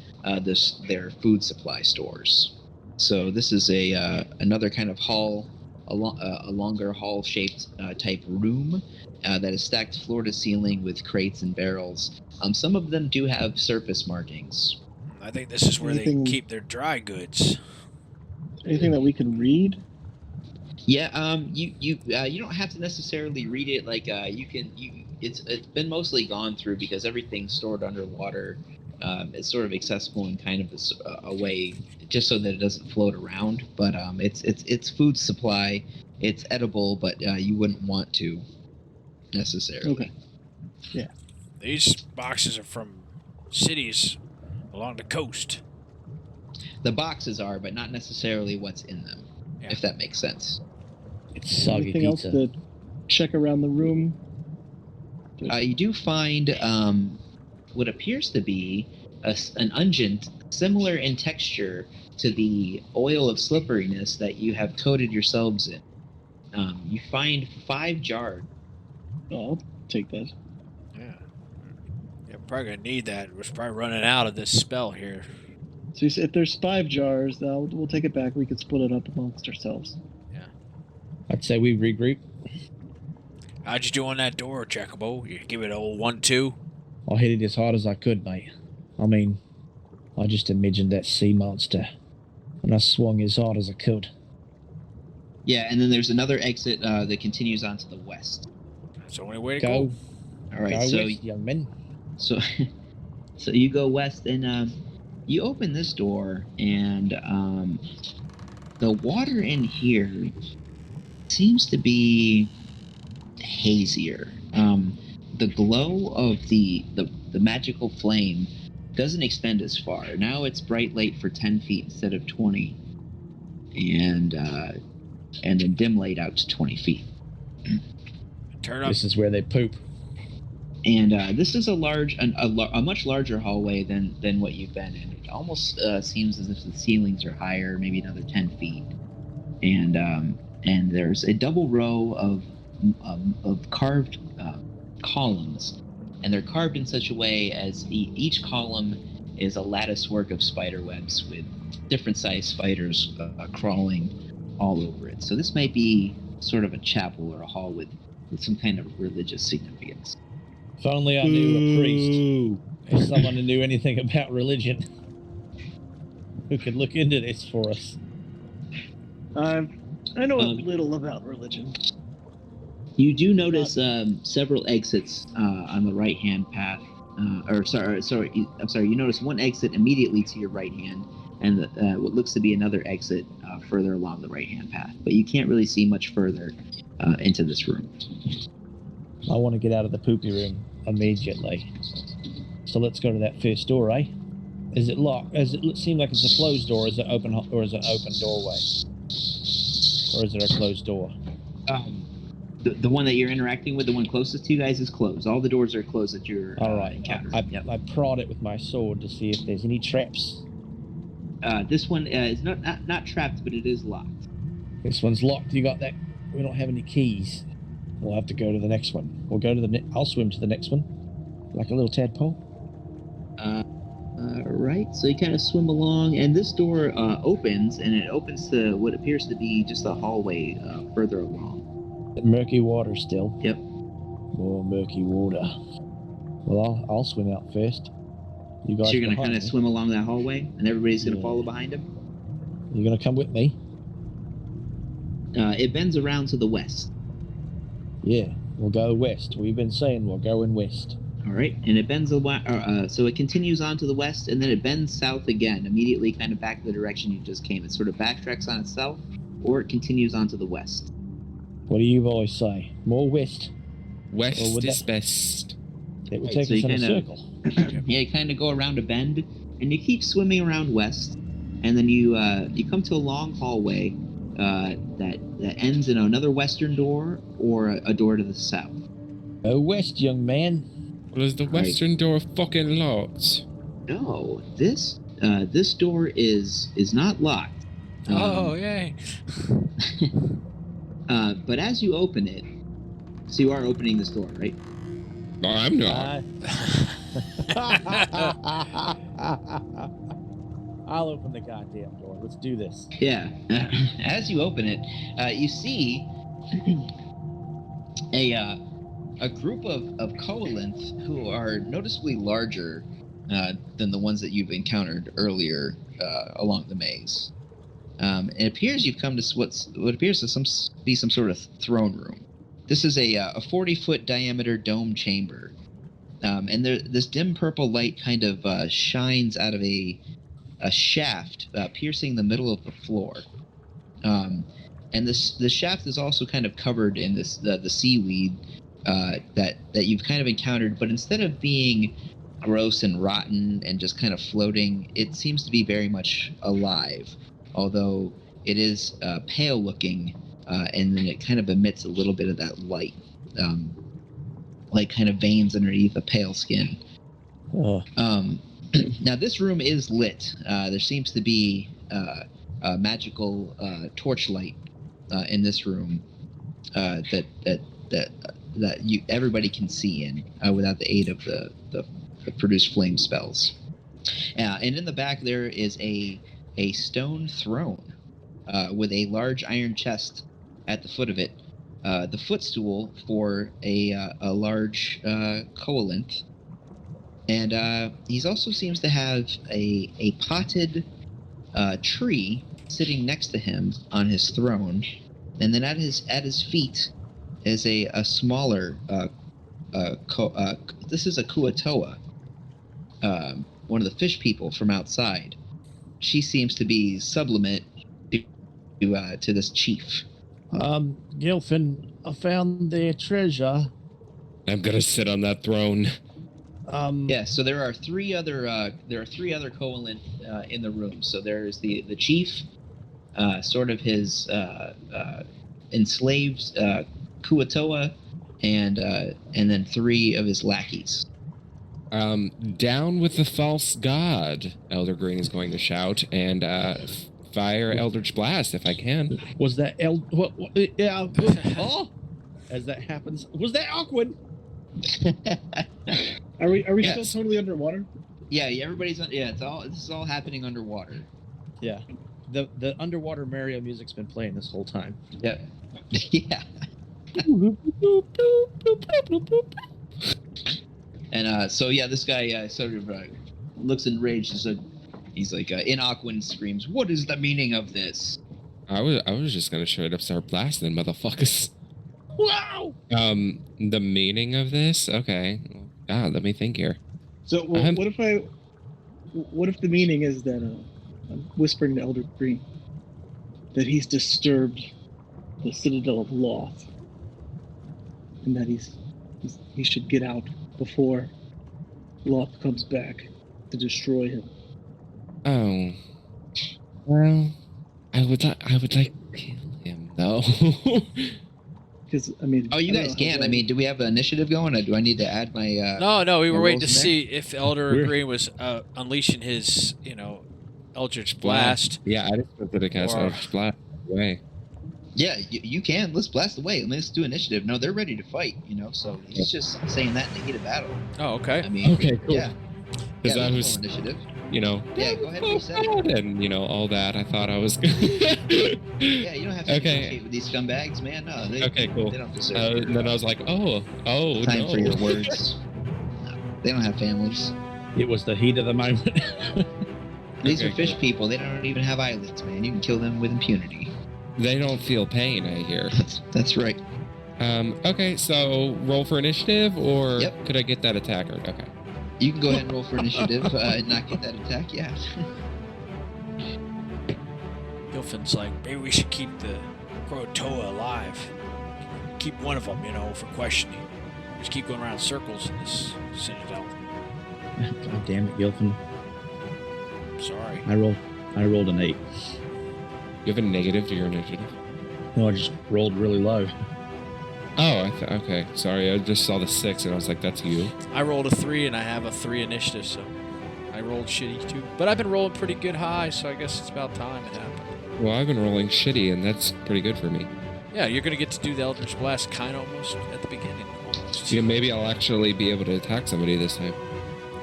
their food supply stores. So this is another kind of hall, a longer hall-shaped type room that is stacked floor to ceiling with crates and barrels. Some of them do have surface markings. I think this is where they keep their dry goods. Anything that we can read? Yeah, you don't have to necessarily read it. Like it's been mostly gone through because everything's stored underwater. It's sort of accessible in kind of a way, just so that it doesn't float around. But it's food supply. It's edible, but you wouldn't want to necessarily. Okay. Yeah. These boxes are from cities along the coast. The boxes are, but not necessarily what's in them. Yeah. If that makes sense. It's soggy Anything else pizza. to check around the room? You do find what appears to be an unguent similar in texture to the oil of slipperiness that you have coated yourselves in. You find 5 jars. Oh, I'll take that. Yeah, we're probably gonna need that. We're probably running out of this spell here. So you said if there's 5 jars, we'll take it back. We could split it up amongst ourselves. Yeah. I'd say we regroup. How'd you do on that door, Jacobo? You give it a old 1-2? I hit it as hard as I could, mate. I mean, I just imagined that sea monster, and I swung as hard as I could. Yeah, and then there's another exit that continues on to the west. That's the only way to go. All right, Go so west, young men. so you go west, and you open this door, and the water in here seems to be hazier. The glow of the magical flame doesn't extend as far. Now it's bright light for 10 feet instead of 20, and then dim light out to 20 feet. Turn up. This is where they poop. And this is a much larger hallway than what you've been in. It almost seems as if the ceilings are higher, maybe another 10 feet. And there's a double row of carved columns, and they're carved in such a way as each column is a lattice work of spider webs with different sized spiders crawling all over it. So this might be sort of a chapel or a hall with some kind of religious significance. If only I knew a priest, or someone who knew anything about religion, who could look into this for us. I know a little about religion. You do notice several exits on the right-hand path. I'm sorry. You notice one exit immediately to your right hand, and what looks to be another exit further along the right-hand path. But you can't really see much further into this room. I want to get out of the poopy room immediately. So let's go to that first door, eh? Is it locked? Does it seem like it's a closed door? Is it open, or is it an open doorway? Or is it a closed door? The one that you're interacting with, the one closest to you guys, is closed. All the doors are closed that you're encountering. I prod it with my sword to see if there's any traps. This one is not trapped, but it is locked. This one's locked. You got that? We don't have any keys. We'll have to go to the next one. We'll go to I'll swim to the next one, like a little tadpole. Right. So you kind of swim along, and this door opens, and it opens to what appears to be just a hallway further along. Murky water still. Yep. More murky water. Well, I'll swim out first. You guys So you're gonna behind kind of me? swim along that hallway, and everybody's gonna Yeah. follow behind him. You're gonna come with me? It bends around to the west. Yeah, we'll go west. We've been saying we're going west. All right, and it bends so it continues on to the west, and then it bends south again, immediately kind of back the direction you just came. It sort of backtracks on itself, or it continues on to the west. What do you boys say? More west? West Or would is that- best. It would Right, take so us you in a kinda- circle. Yeah, you kind of go around a bend, and you keep swimming around west, and then you come to a long hallway that ends in another western door or a door to the south. Go west, young man. Well, is the western door fucking locked? No, this door is not locked. Oh, yay. But as you open it, so you are opening this door, right? No, I'm not. I'll open the goddamn door. Let's do this. Yeah. As you open it, you see a group of coalinth who are noticeably larger than the ones that you've encountered earlier along the maze. It appears you've come to what appears to be some sort of throne room. This is a 40-foot diameter dome chamber, and this dim purple light kind of shines out of a shaft piercing the middle of the floor. And the shaft is also kind of covered in the seaweed that you've kind of encountered, but instead of being gross and rotten and just kind of floating, it seems to be very much alive, although it is pale looking, and then it kind of emits a little bit of that light, like kind of veins underneath a pale skin. Oh, Now this room is lit. There seems to be a magical torchlight in this room that everybody can see in without the aid of the produced flame spells. And in the back there is a stone throne with a large iron chest at the foot of it, the footstool for a large coalinth. And he also seems to have a potted tree sitting next to him on his throne, and then at his feet is a smaller. This is a Kuatoa, one of the fish people from outside. She seems to be sublimate to this chief. Gilfin, I found their treasure. I'm gonna sit on that throne. Yeah, so there are three other coalinth in the room. So there's the chief, sort of his enslaved Kuatoa, and then three of his lackeys. Down with the false god, Elder Green is going to shout, and fire Eldritch Blast if I can. Was that what yeah. Oh, as that happens, was that awkward? Are we Yes. still totally underwater? Yeah, everybody's on. Yeah, this is all happening underwater. Yeah. The underwater Mario music's been playing this whole time. Yeah, yeah. And so yeah, this guy sort of looks enraged. He's like in Aquan screams, "What is the meaning of this?" I was just gonna straight up start blasting motherfuckers. Wow! The meaning of this? Okay. God, let me think here. So what if the meaning is that I'm whispering to Elder Green that he's disturbed the Citadel of Loth, and that he should get out before Loth comes back to destroy him. Oh. Well, I would like to kill him though. Because I mean, Oh, you I don't guys know can. how I mean, do we have an initiative going, or do I need to add my? No, we were my waiting to rolls in see if Elder We're- Green was unleashing his, Eldritch Blast. Yeah, I just wanted to cast Or- Eldritch Blast away. Yeah, you can. Let's blast away. Let's do initiative. No, they're ready to fight. So he's just saying that in the heat of battle. Oh, okay. I mean, Okay, cool. Yeah, Because yeah, I roll was, initiative. Yeah, go ahead and reset it. and all that. I thought I was. Yeah, you don't have to Okay. negotiate with these scumbags, man. No, Okay, cool. They don't deserve And then I was like, oh time no. for your words. No, they don't have families. It was the heat of the moment. These Okay, are fish cool. people. They don't even have eyelids, man. You can kill them with impunity. They don't feel pain, I hear. That's right. Okay, so roll for initiative, or Yep. could I get that attacker? Okay. You can go ahead and roll for initiative and not get that attack. Yeah. Gilfin's like, maybe we should keep the Croatoa alive. Keep one of them, for questioning. Just keep going around in circles in this Citadel. God damn it, Gilfin. Sorry. I rolled an 8. You have a negative to your initiative? No, I just rolled really low. Oh, okay. Sorry, I just saw the 6 and I was like, that's you. I rolled a 3 and I have a 3 initiative, so I rolled shitty too. But I've been rolling pretty good high, so I guess it's about time it happened. Well, I've been rolling shitty, and that's pretty good for me. Yeah, you're gonna get to do the Eldritch Blast kind of almost at the beginning. Almost. Yeah, maybe I'll actually be able to attack somebody this time.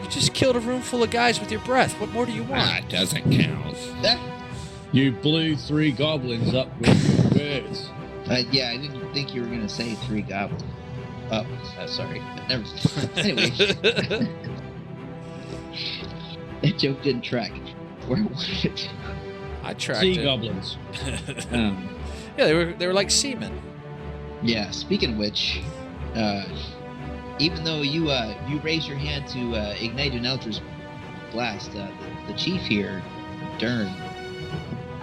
You just killed a room full of guys with your breath. What more do you want? Ah, it doesn't count. You blew 3 goblins up with your words. Yeah, I didn't think you were going to say 3 goblins. Oh, sorry. Never. Anyway. That joke didn't track. Where was it? I tracked Sea it. goblins. Yeah, they were like seamen. Yeah, speaking of which, even though you raised your hand to ignite an Eldritch Blast, the chief here, Dern.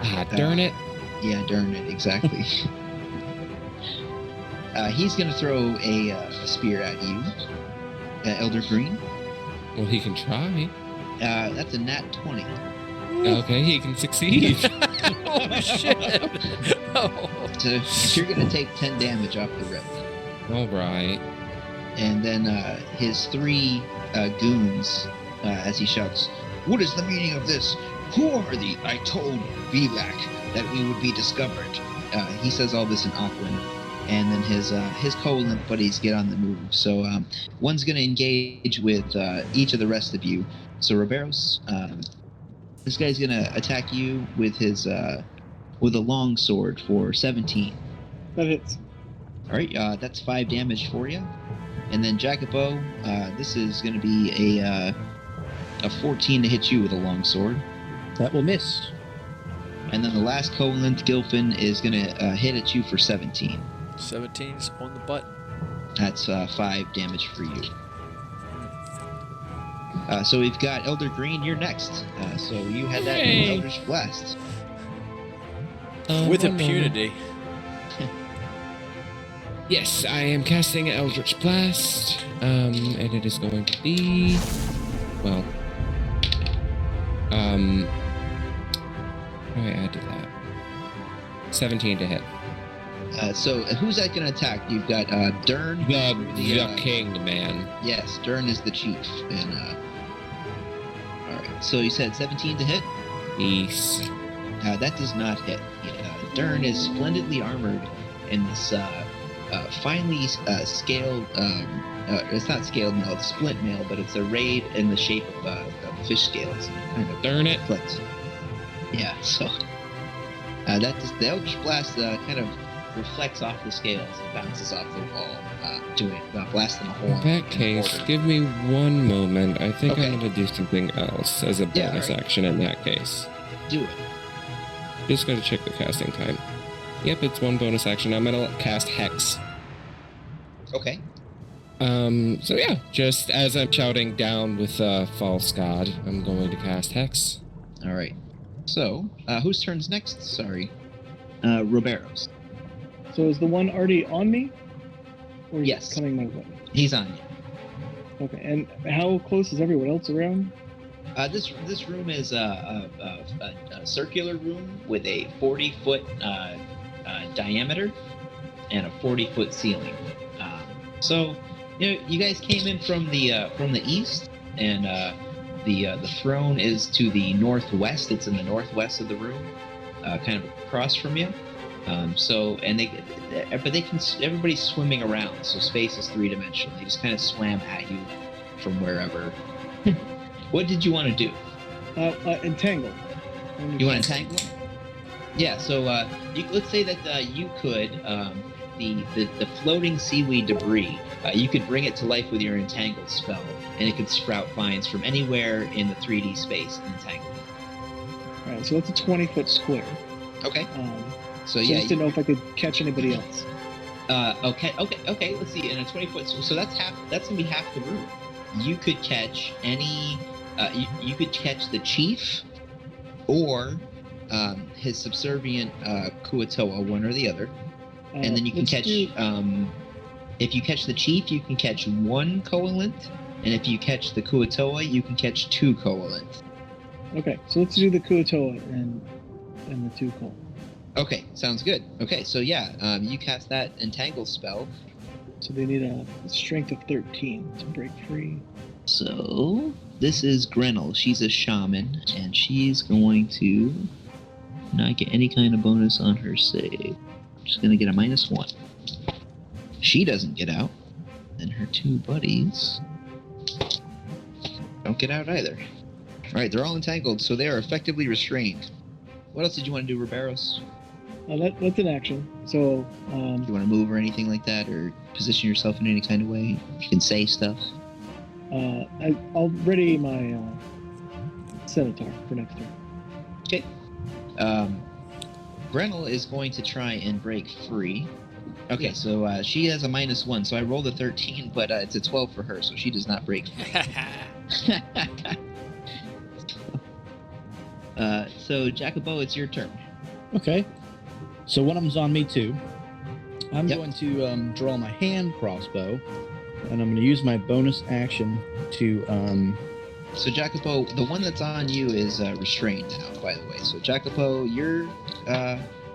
Ah, darn it. Yeah, Dern it, exactly. He's going to throw a spear at you, Elder Green. Well, he can try. That's a nat 20. Okay, he can succeed. Oh shit! Oh. So you're going to take 10 damage off the rip. All right. And then his 3 goons, as he shouts, "What is the meaning of this? Who are the I told Vilak that we would be discovered?" He says all this in Auckland. And then his co-lymph buddies get on the move. So one's going to engage with each of the rest of you. So Roberos, this guy's going to attack you with his with a long sword for 17. That hits. All right, that's 5 damage for you. And then Jacopo, this is going to be a 14 to hit you with a long sword. That will miss. And then the last co-lymph, Gilfin, is going to hit at you for 17. 17's on the button. That's 5 damage for you. So we've got Elder Green. You're next. So you had that Yay. Eldritch Blast. With one moment. impunity. Yes, I am casting Eldritch Blast, and it is going to be, well, what do I add to that? 17 to hit. So who's that going to attack? You've got Dern. The king, man. Yes, Dern is the chief. And all right. So you said 17 to hit. Yes. That does not hit. Dern is splendidly armored in this finely scaled. It's not scaled mail; it's splint mail, but it's arrayed in the shape of fish scales. Kind of Darn it. reflects. Yeah. So the Eldritch Blast kind of reflects off the scales and bounces off the wall, blasting a hole. In that case, border. give me one moment. I think Okay. I'm going to do something else as a Yeah, bonus alright. action in that case. Do it. Just going to check the casting time. Yep, it's one bonus action. I'm going to cast Hex. Okay. So yeah, just as I'm shouting down with False God, I'm going to cast Hex. All right. So whose turn's next? Sorry. Robero's. So is the one already on me? Or is Yes. it coming my way? He's on you. Okay, and how close is everyone else around? This room is a circular room with a 40-foot diameter and a 40-foot ceiling. So you guys came in from the east, and the throne is to the northwest. It's in the northwest of the room, kind of across from you. Everybody's swimming around, so space is 3-dimensional. They just kind of swam at you from wherever. What did you want to do? Entangle. You want to entangle? Yeah. So let's say that you could the floating seaweed debris. You could bring it to life with your entangle spell, and it could sprout vines from anywhere in the 3D space and entangle it. All right, so that's a 20-foot square. Okay. So I just didn't know if I could catch anybody else. Okay. Let's see. In a 20-foot, so that's half. That's gonna be half the room. You could catch any. You could catch the chief, or his subservient Kuatoa, one or the other, and then you can catch. If you catch the chief, you can catch one coalant, and if you catch the Kuatoa, you can catch two coalants. Okay, so let's do the Kuatoa and the two coal. Okay, sounds good. Okay, so yeah, you cast that entangle spell. So they need a strength of 13 to break free. So this is Grenell. She's a shaman, and she's going to not get any kind of bonus on her save. She's going to get a -1. She doesn't get out, and her two buddies don't get out either. All right, they're all entangled, so they are effectively restrained. What else did you want to do, Riberos? That's an action. So, Do you want to move or anything like that, or position yourself in any kind of way? You can say stuff. I'll ready my Centaur for next turn. Okay. Grenell is going to try and break free. Okay, so she has a -1, so I rolled a 13, but it's a 12 for her, so she does not break free. So Jacobo, it's your turn. Okay. So one of them's on me too. I'm Yep. going to draw my hand crossbow, and I'm going to use my bonus action to. So Jacopo, the one that's on you is restrained now, by the way. So Jacopo, your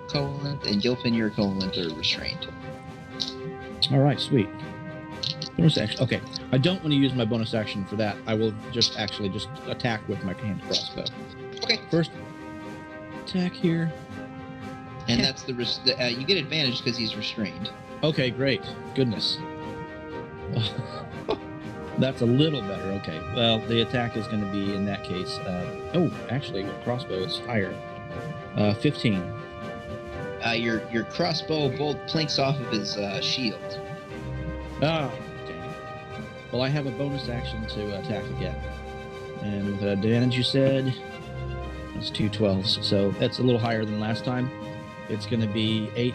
coalant, and Gilfin, your coalant are restrained. All right, sweet. Bonus action. Okay, I don't want to use my bonus action for that. I will just attack with my hand crossbow. Okay. First attack here. And that's you get advantage because he's restrained. Okay, great. Goodness. That's a little better. Okay. Well, the attack is going to be, in that case, actually, with crossbow, it's higher. 15. Your crossbow bolt planks off of his shield. Oh, okay. Well, I have a bonus action to attack again. And with advantage, you said, it's 2 12s. So that's a little higher than last time. It's going to be 8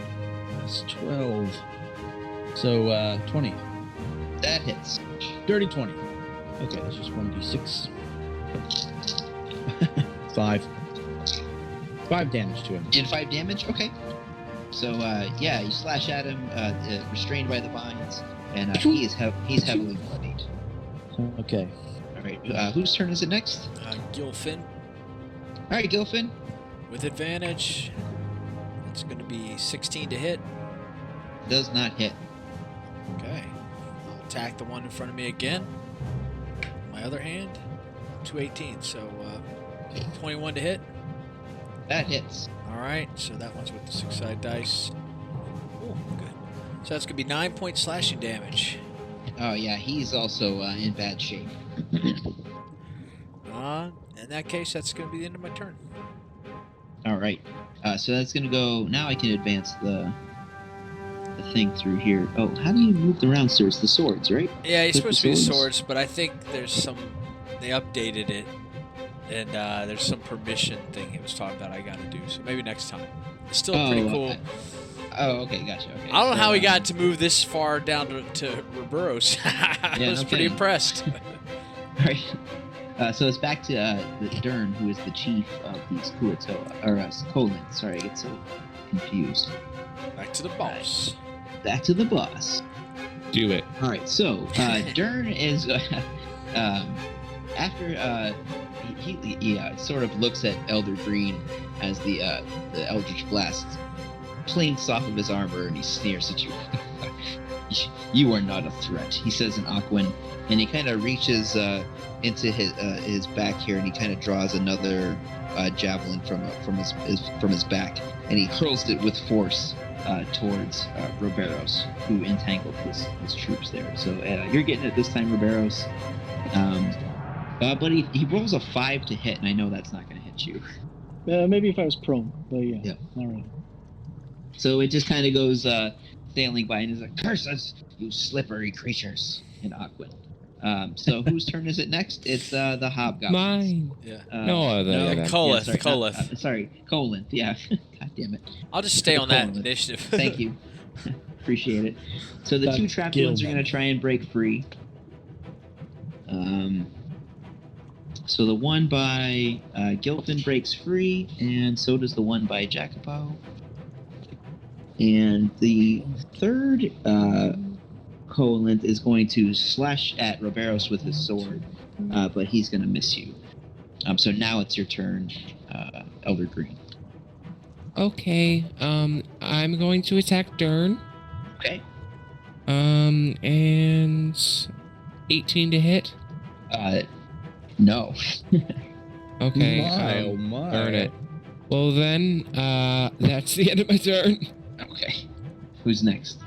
plus 12. So 20. That hits. Dirty 20. Okay, that's just 1d6. 5. 5 damage to him. Did 5 damage? Okay. So yeah, you slash at him, restrained by the vines, and he's heavily bloodied. Okay. All right. Whose turn is it next? Gilfin All right, Gilfin. with advantage. It's going to be 16 to hit. Does not hit. Okay. I'll attack the one in front of me again. My other hand, 218. So 21 to hit. That hits. All right. So that one's with the 6-sided dice. Oh, good. So that's going to be 9 point slashing damage. Oh yeah, he's also in bad shape. In that case, that's going to be the end of my turn. All right. So that's gonna go. Now I can advance the thing through here. Oh, how do you move around, sir? It's the swords, right? Yeah, you're Click supposed to the be swords? swords, but I think there's some. They updated it, and there's some permission thing it was talking about I got to do. So maybe next time. It's still pretty cool. Okay, gotcha. Okay. I don't know So, how we got to move this far down to Roboros. I Yeah, was no pretty kidding. impressed. All right. So it's back to the Dern, who is the chief of these Kuatoa, or Colin. Sorry, I get so confused. Back to the boss. Back to the boss. Do it. All right, so Dern is after he sort of looks at Elder Green as the Eldritch Blast plinks off of his armor, and he sneers at you. You are not a threat, he says in Aquan, and he kind of reaches into his back here, and he kind of draws another javelin from his back, and he hurls it with force towards Roberos, who entangled his troops there. So you're getting it this time, Roberos. But he rolls a 5 to hit, and I know that's not going to hit you. Maybe if I was prone, but yeah. Yeah. All right. So it just kind of goes sailing by and is like, "Curses, you slippery creatures!" in Aquin. So whose turn is it next? It's the hobgoblins. Mine. Yeah. Colith. Colith. Sorry, Colin. Yeah. God damn it. I'll just stay on that Colin. initiative. Thank you. Appreciate it. So the two trapped ones are going to try and break free. So the one by Gilfin breaks free, and so does the one by Jacopo. And the third Coalinth is going to slash at Roberos with his sword, but he's going to miss you. So now it's your turn, Elder Green. Okay. I'm going to attack Dern. Okay. And 18 to hit. No. Okay. My. Darn it. Well then, that's the end of my turn. Okay. Who's next?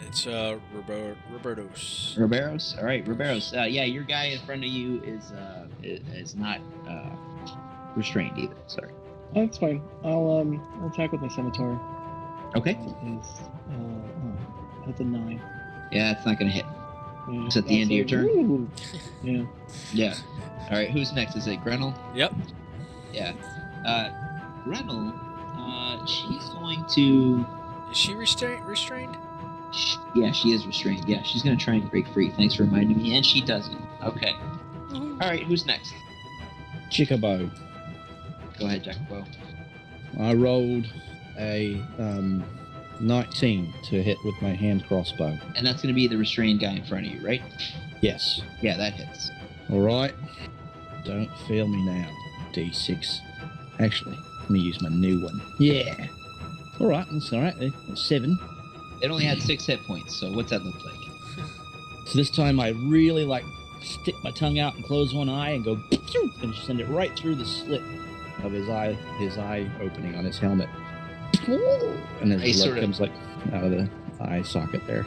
It's Roberto's. Roberos. All right, Roberos. Yeah, your guy in front of you is not restrained either. Sorry. Oh, that's fine. I'll attack with my scimitar. Okay. That's a 9. Yeah, it's not gonna hit. Yeah, It's at the end of your turn? Ooh. Yeah. Yeah. All right. Who's next? Is it Grenell? Yep. Yeah. Grenell. She's going to. Is she restrained? Yeah, she is restrained. Yeah, she's gonna try and break free. Thanks for reminding me. And she doesn't. Okay. All right. Who's next? Chickabo. Go ahead, Jacopo. I rolled a 19 to hit with my hand crossbow. And that's gonna be the restrained guy in front of you, right? Yes. Yeah, that hits. All right. Don't fail me now. D6. Actually, let me use my new one. Yeah. All right. That's all right. That's 7. It only had 6 hit points. So what's that look like? So this time I really stick my tongue out and close one eye and go and send it right through the slit of his eye opening on his helmet. And his blood comes out of the eye socket there.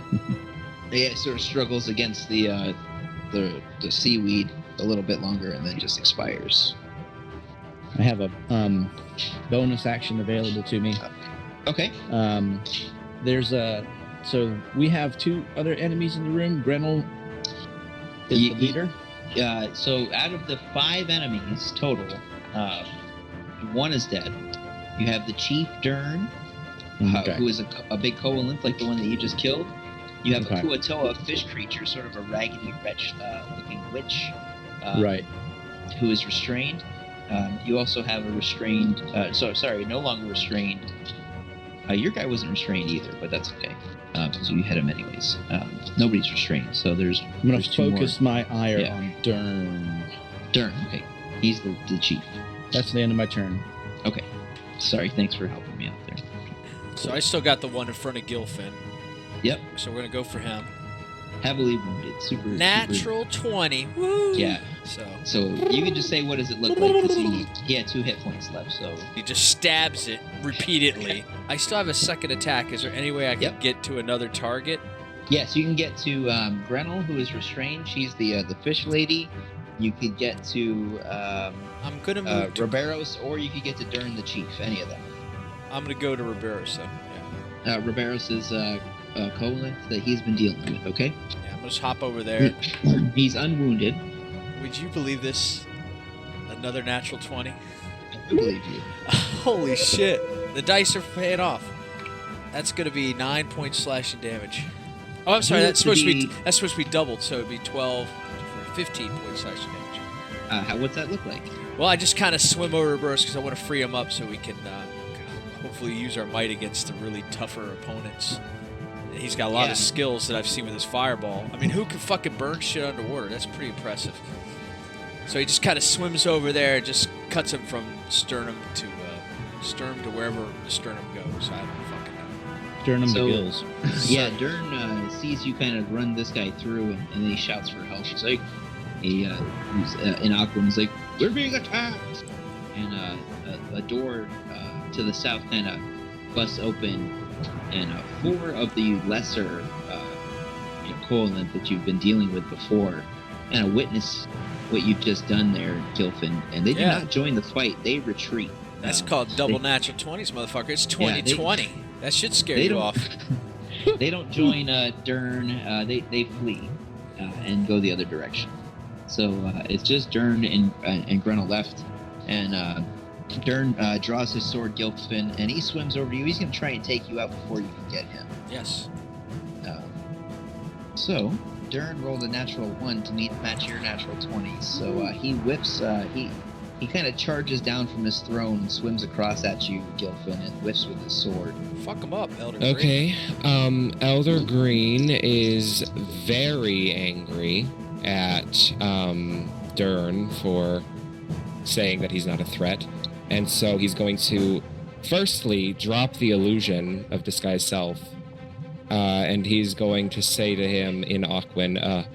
Yeah, it sort of struggles against the seaweed a little bit longer and then just expires. I have a bonus action available to me. Okay. So we have 2 other enemies in the room. Grenell is the leader. So out of the 5 enemies total, 1 is dead. You have the Chief Dern, who is a big Coalinth like the one that you just killed. You have a Kuatoa fish creature, sort of a raggedy wretch looking witch, right, who is restrained. You also have a restrained, no longer restrained. Your guy wasn't restrained either, but that's okay, because you hit him anyways. Nobody's restrained, so there's. I'm going to focus my ire on Dern. Dern, okay. He's the chief. That's the end of my turn. Okay. Sorry, thanks for helping me out there. So I still got the one in front of Gilfin. Yep. So we're gonna go for him. Heavily wounded. Natural 20. Woo! Yeah. So you can just say, what does it look like? Because he had 2 hit points left, so. He just stabs it repeatedly. I still have a second attack. Is there any way I can get to another target? Yes, you can get to Grenell, who is restrained. She's the fish lady. You could get to I'm gonna move to Roberos, or you could get to Dern the Chief. Any of them. I'm gonna go to Roberos then. Yeah. Roberos is Coalinth that he's been dealing with. Okay. Yeah, I'm gonna just hop over there. He's unwounded. Would you believe this? Another natural 20. I believe you. Holy shit! The dice are paying off. That's gonna be 9 points slashing damage. Oh, I'm sorry. That's supposed to be doubled, so it'd be 12, 15 points slashing damage. What's that look like? Well, I just kind of swim over Roberos because I want to free him up so we can hopefully use our might against the really tougher opponents. He's got a lot of skills that I've seen with his fireball. I mean, who can fucking burn shit underwater? That's pretty impressive. So he just kind of swims over there, just cuts him from sternum to wherever the sternum goes. I don't fucking know. Sternum to gills. Yeah, Dern sees you kind of run this guy through, and then he shouts for help. He's like, he's in Aquan. He's like, "We're being attacked!" And a door to the south kind of busts open, and 4 of the lesser Coalinth that you've been dealing with before, and witness what you've just done there, Gilfin, and they do not join the fight. They retreat. That's called double natural 20s, motherfucker. It's 20-20. That should scare They you don't- off. They don't join Dern. They flee and go the other direction. So it's just Dern and Grenell left, and Dern draws his sword, Gilfin, and he swims over to you. He's going to try and take you out before you can get him. Yes. So Dern rolled a natural 1 to match your natural 20. So he whips. He kind of charges down from his throne and swims across at you, Gilfin, and whiffs with his sword. Fuck him up, Elder Green. Okay. Elder Green is very angry at Dern for saying that he's not a threat. And so he's going to firstly drop the illusion of disguised self. And he's going to say to him in Aquan,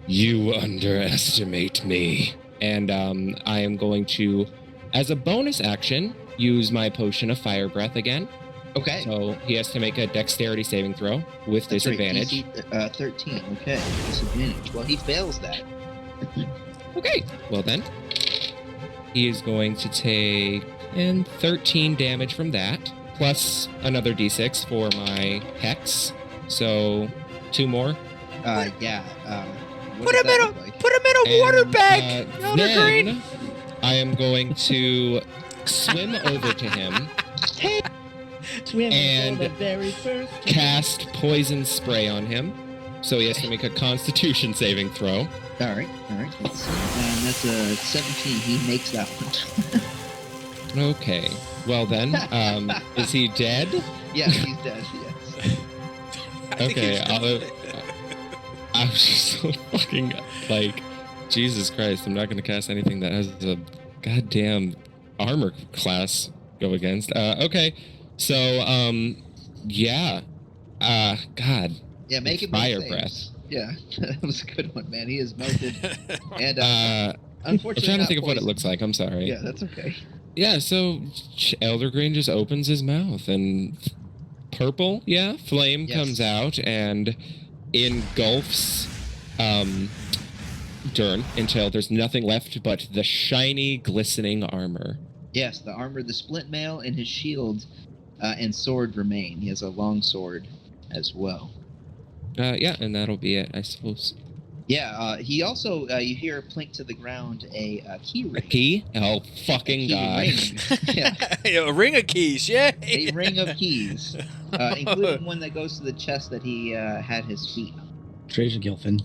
you underestimate me. And I am going to, as a bonus action, use my potion of fire breath again. Okay. So he has to make a dexterity saving throw with That's right, disadvantage. DC, 13. Okay. Disadvantage. Well, he fails that. Okay. Well then, he is going to take 13 damage from that, plus another d6 for my hex. So 2 more. Yeah. What Put does him that in a look like? put him in a water bag, Elder then Green. I am going to swim over to him, Swim And for the very first time. cast poison spray on him. So he has to make a Constitution saving throw. All right. Let's see. And that's a 17. He makes that one. Okay. Well then, is he dead? Yeah, he's dead. Yes. I think Okay, he's done. I was just so fucking like, Jesus Christ! I'm not going to cast anything that has a goddamn armor class go against. Okay, so yeah, God, Yeah, make it fire make breath. saves. Yeah, that was a good one, man. He is melted, and I'm unfortunately, trying to not think of what it poisoned. looks like. I'm sorry. Yeah, that's okay. Yeah, so Elder Green just opens his mouth and purple, flame Yes. comes out and engulfs Dern until there's nothing left but the shiny, glistening armor. Yes, the armor, the splint mail, and his shield and sword remain. He has a long sword as well. Yeah, and that'll be it, I suppose. Yeah, he also, you hear plink to the ground a key ring. A key? Oh, fucking A key God. ring. Yeah, A ring of keys, yeah. a ring of keys, including one that goes to the chest that he had his feet on. Treasure Gilfin.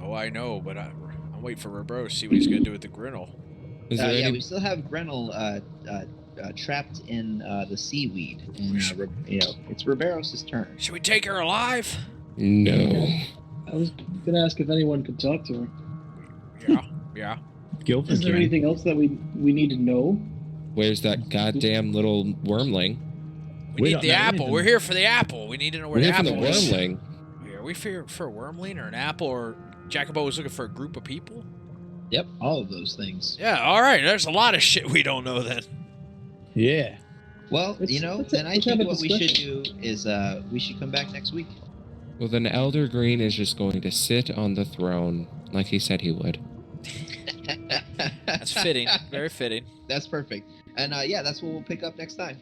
Oh, I know, but I'm waiting for Robro to see what he's gonna do with the grinnell. Is there Yeah, any... we still have Grenell trapped in the seaweed, and it's Riberos' turn. Should we take her alive? No. I was gonna ask if anyone could talk to her. Yeah. Gilfin. Is there anything else that we need to know? Where's that goddamn little wormling? We We need don't the know apple. anything. We're here for the apple. We need to know where We're the here for the apple is. wormling. Are we here for a wormling or an apple, or Jacobo was looking for a group of people? Yep, all of those things. Yeah, all right. There's a lot of shit we don't know then. Yeah. Well, Let's then I have think a what we should discussion. do is we should come back next week. Well, then Elder Green is just going to sit on the throne like he said he would. That's fitting. Very fitting. That's perfect. And yeah, that's what we'll pick up next time.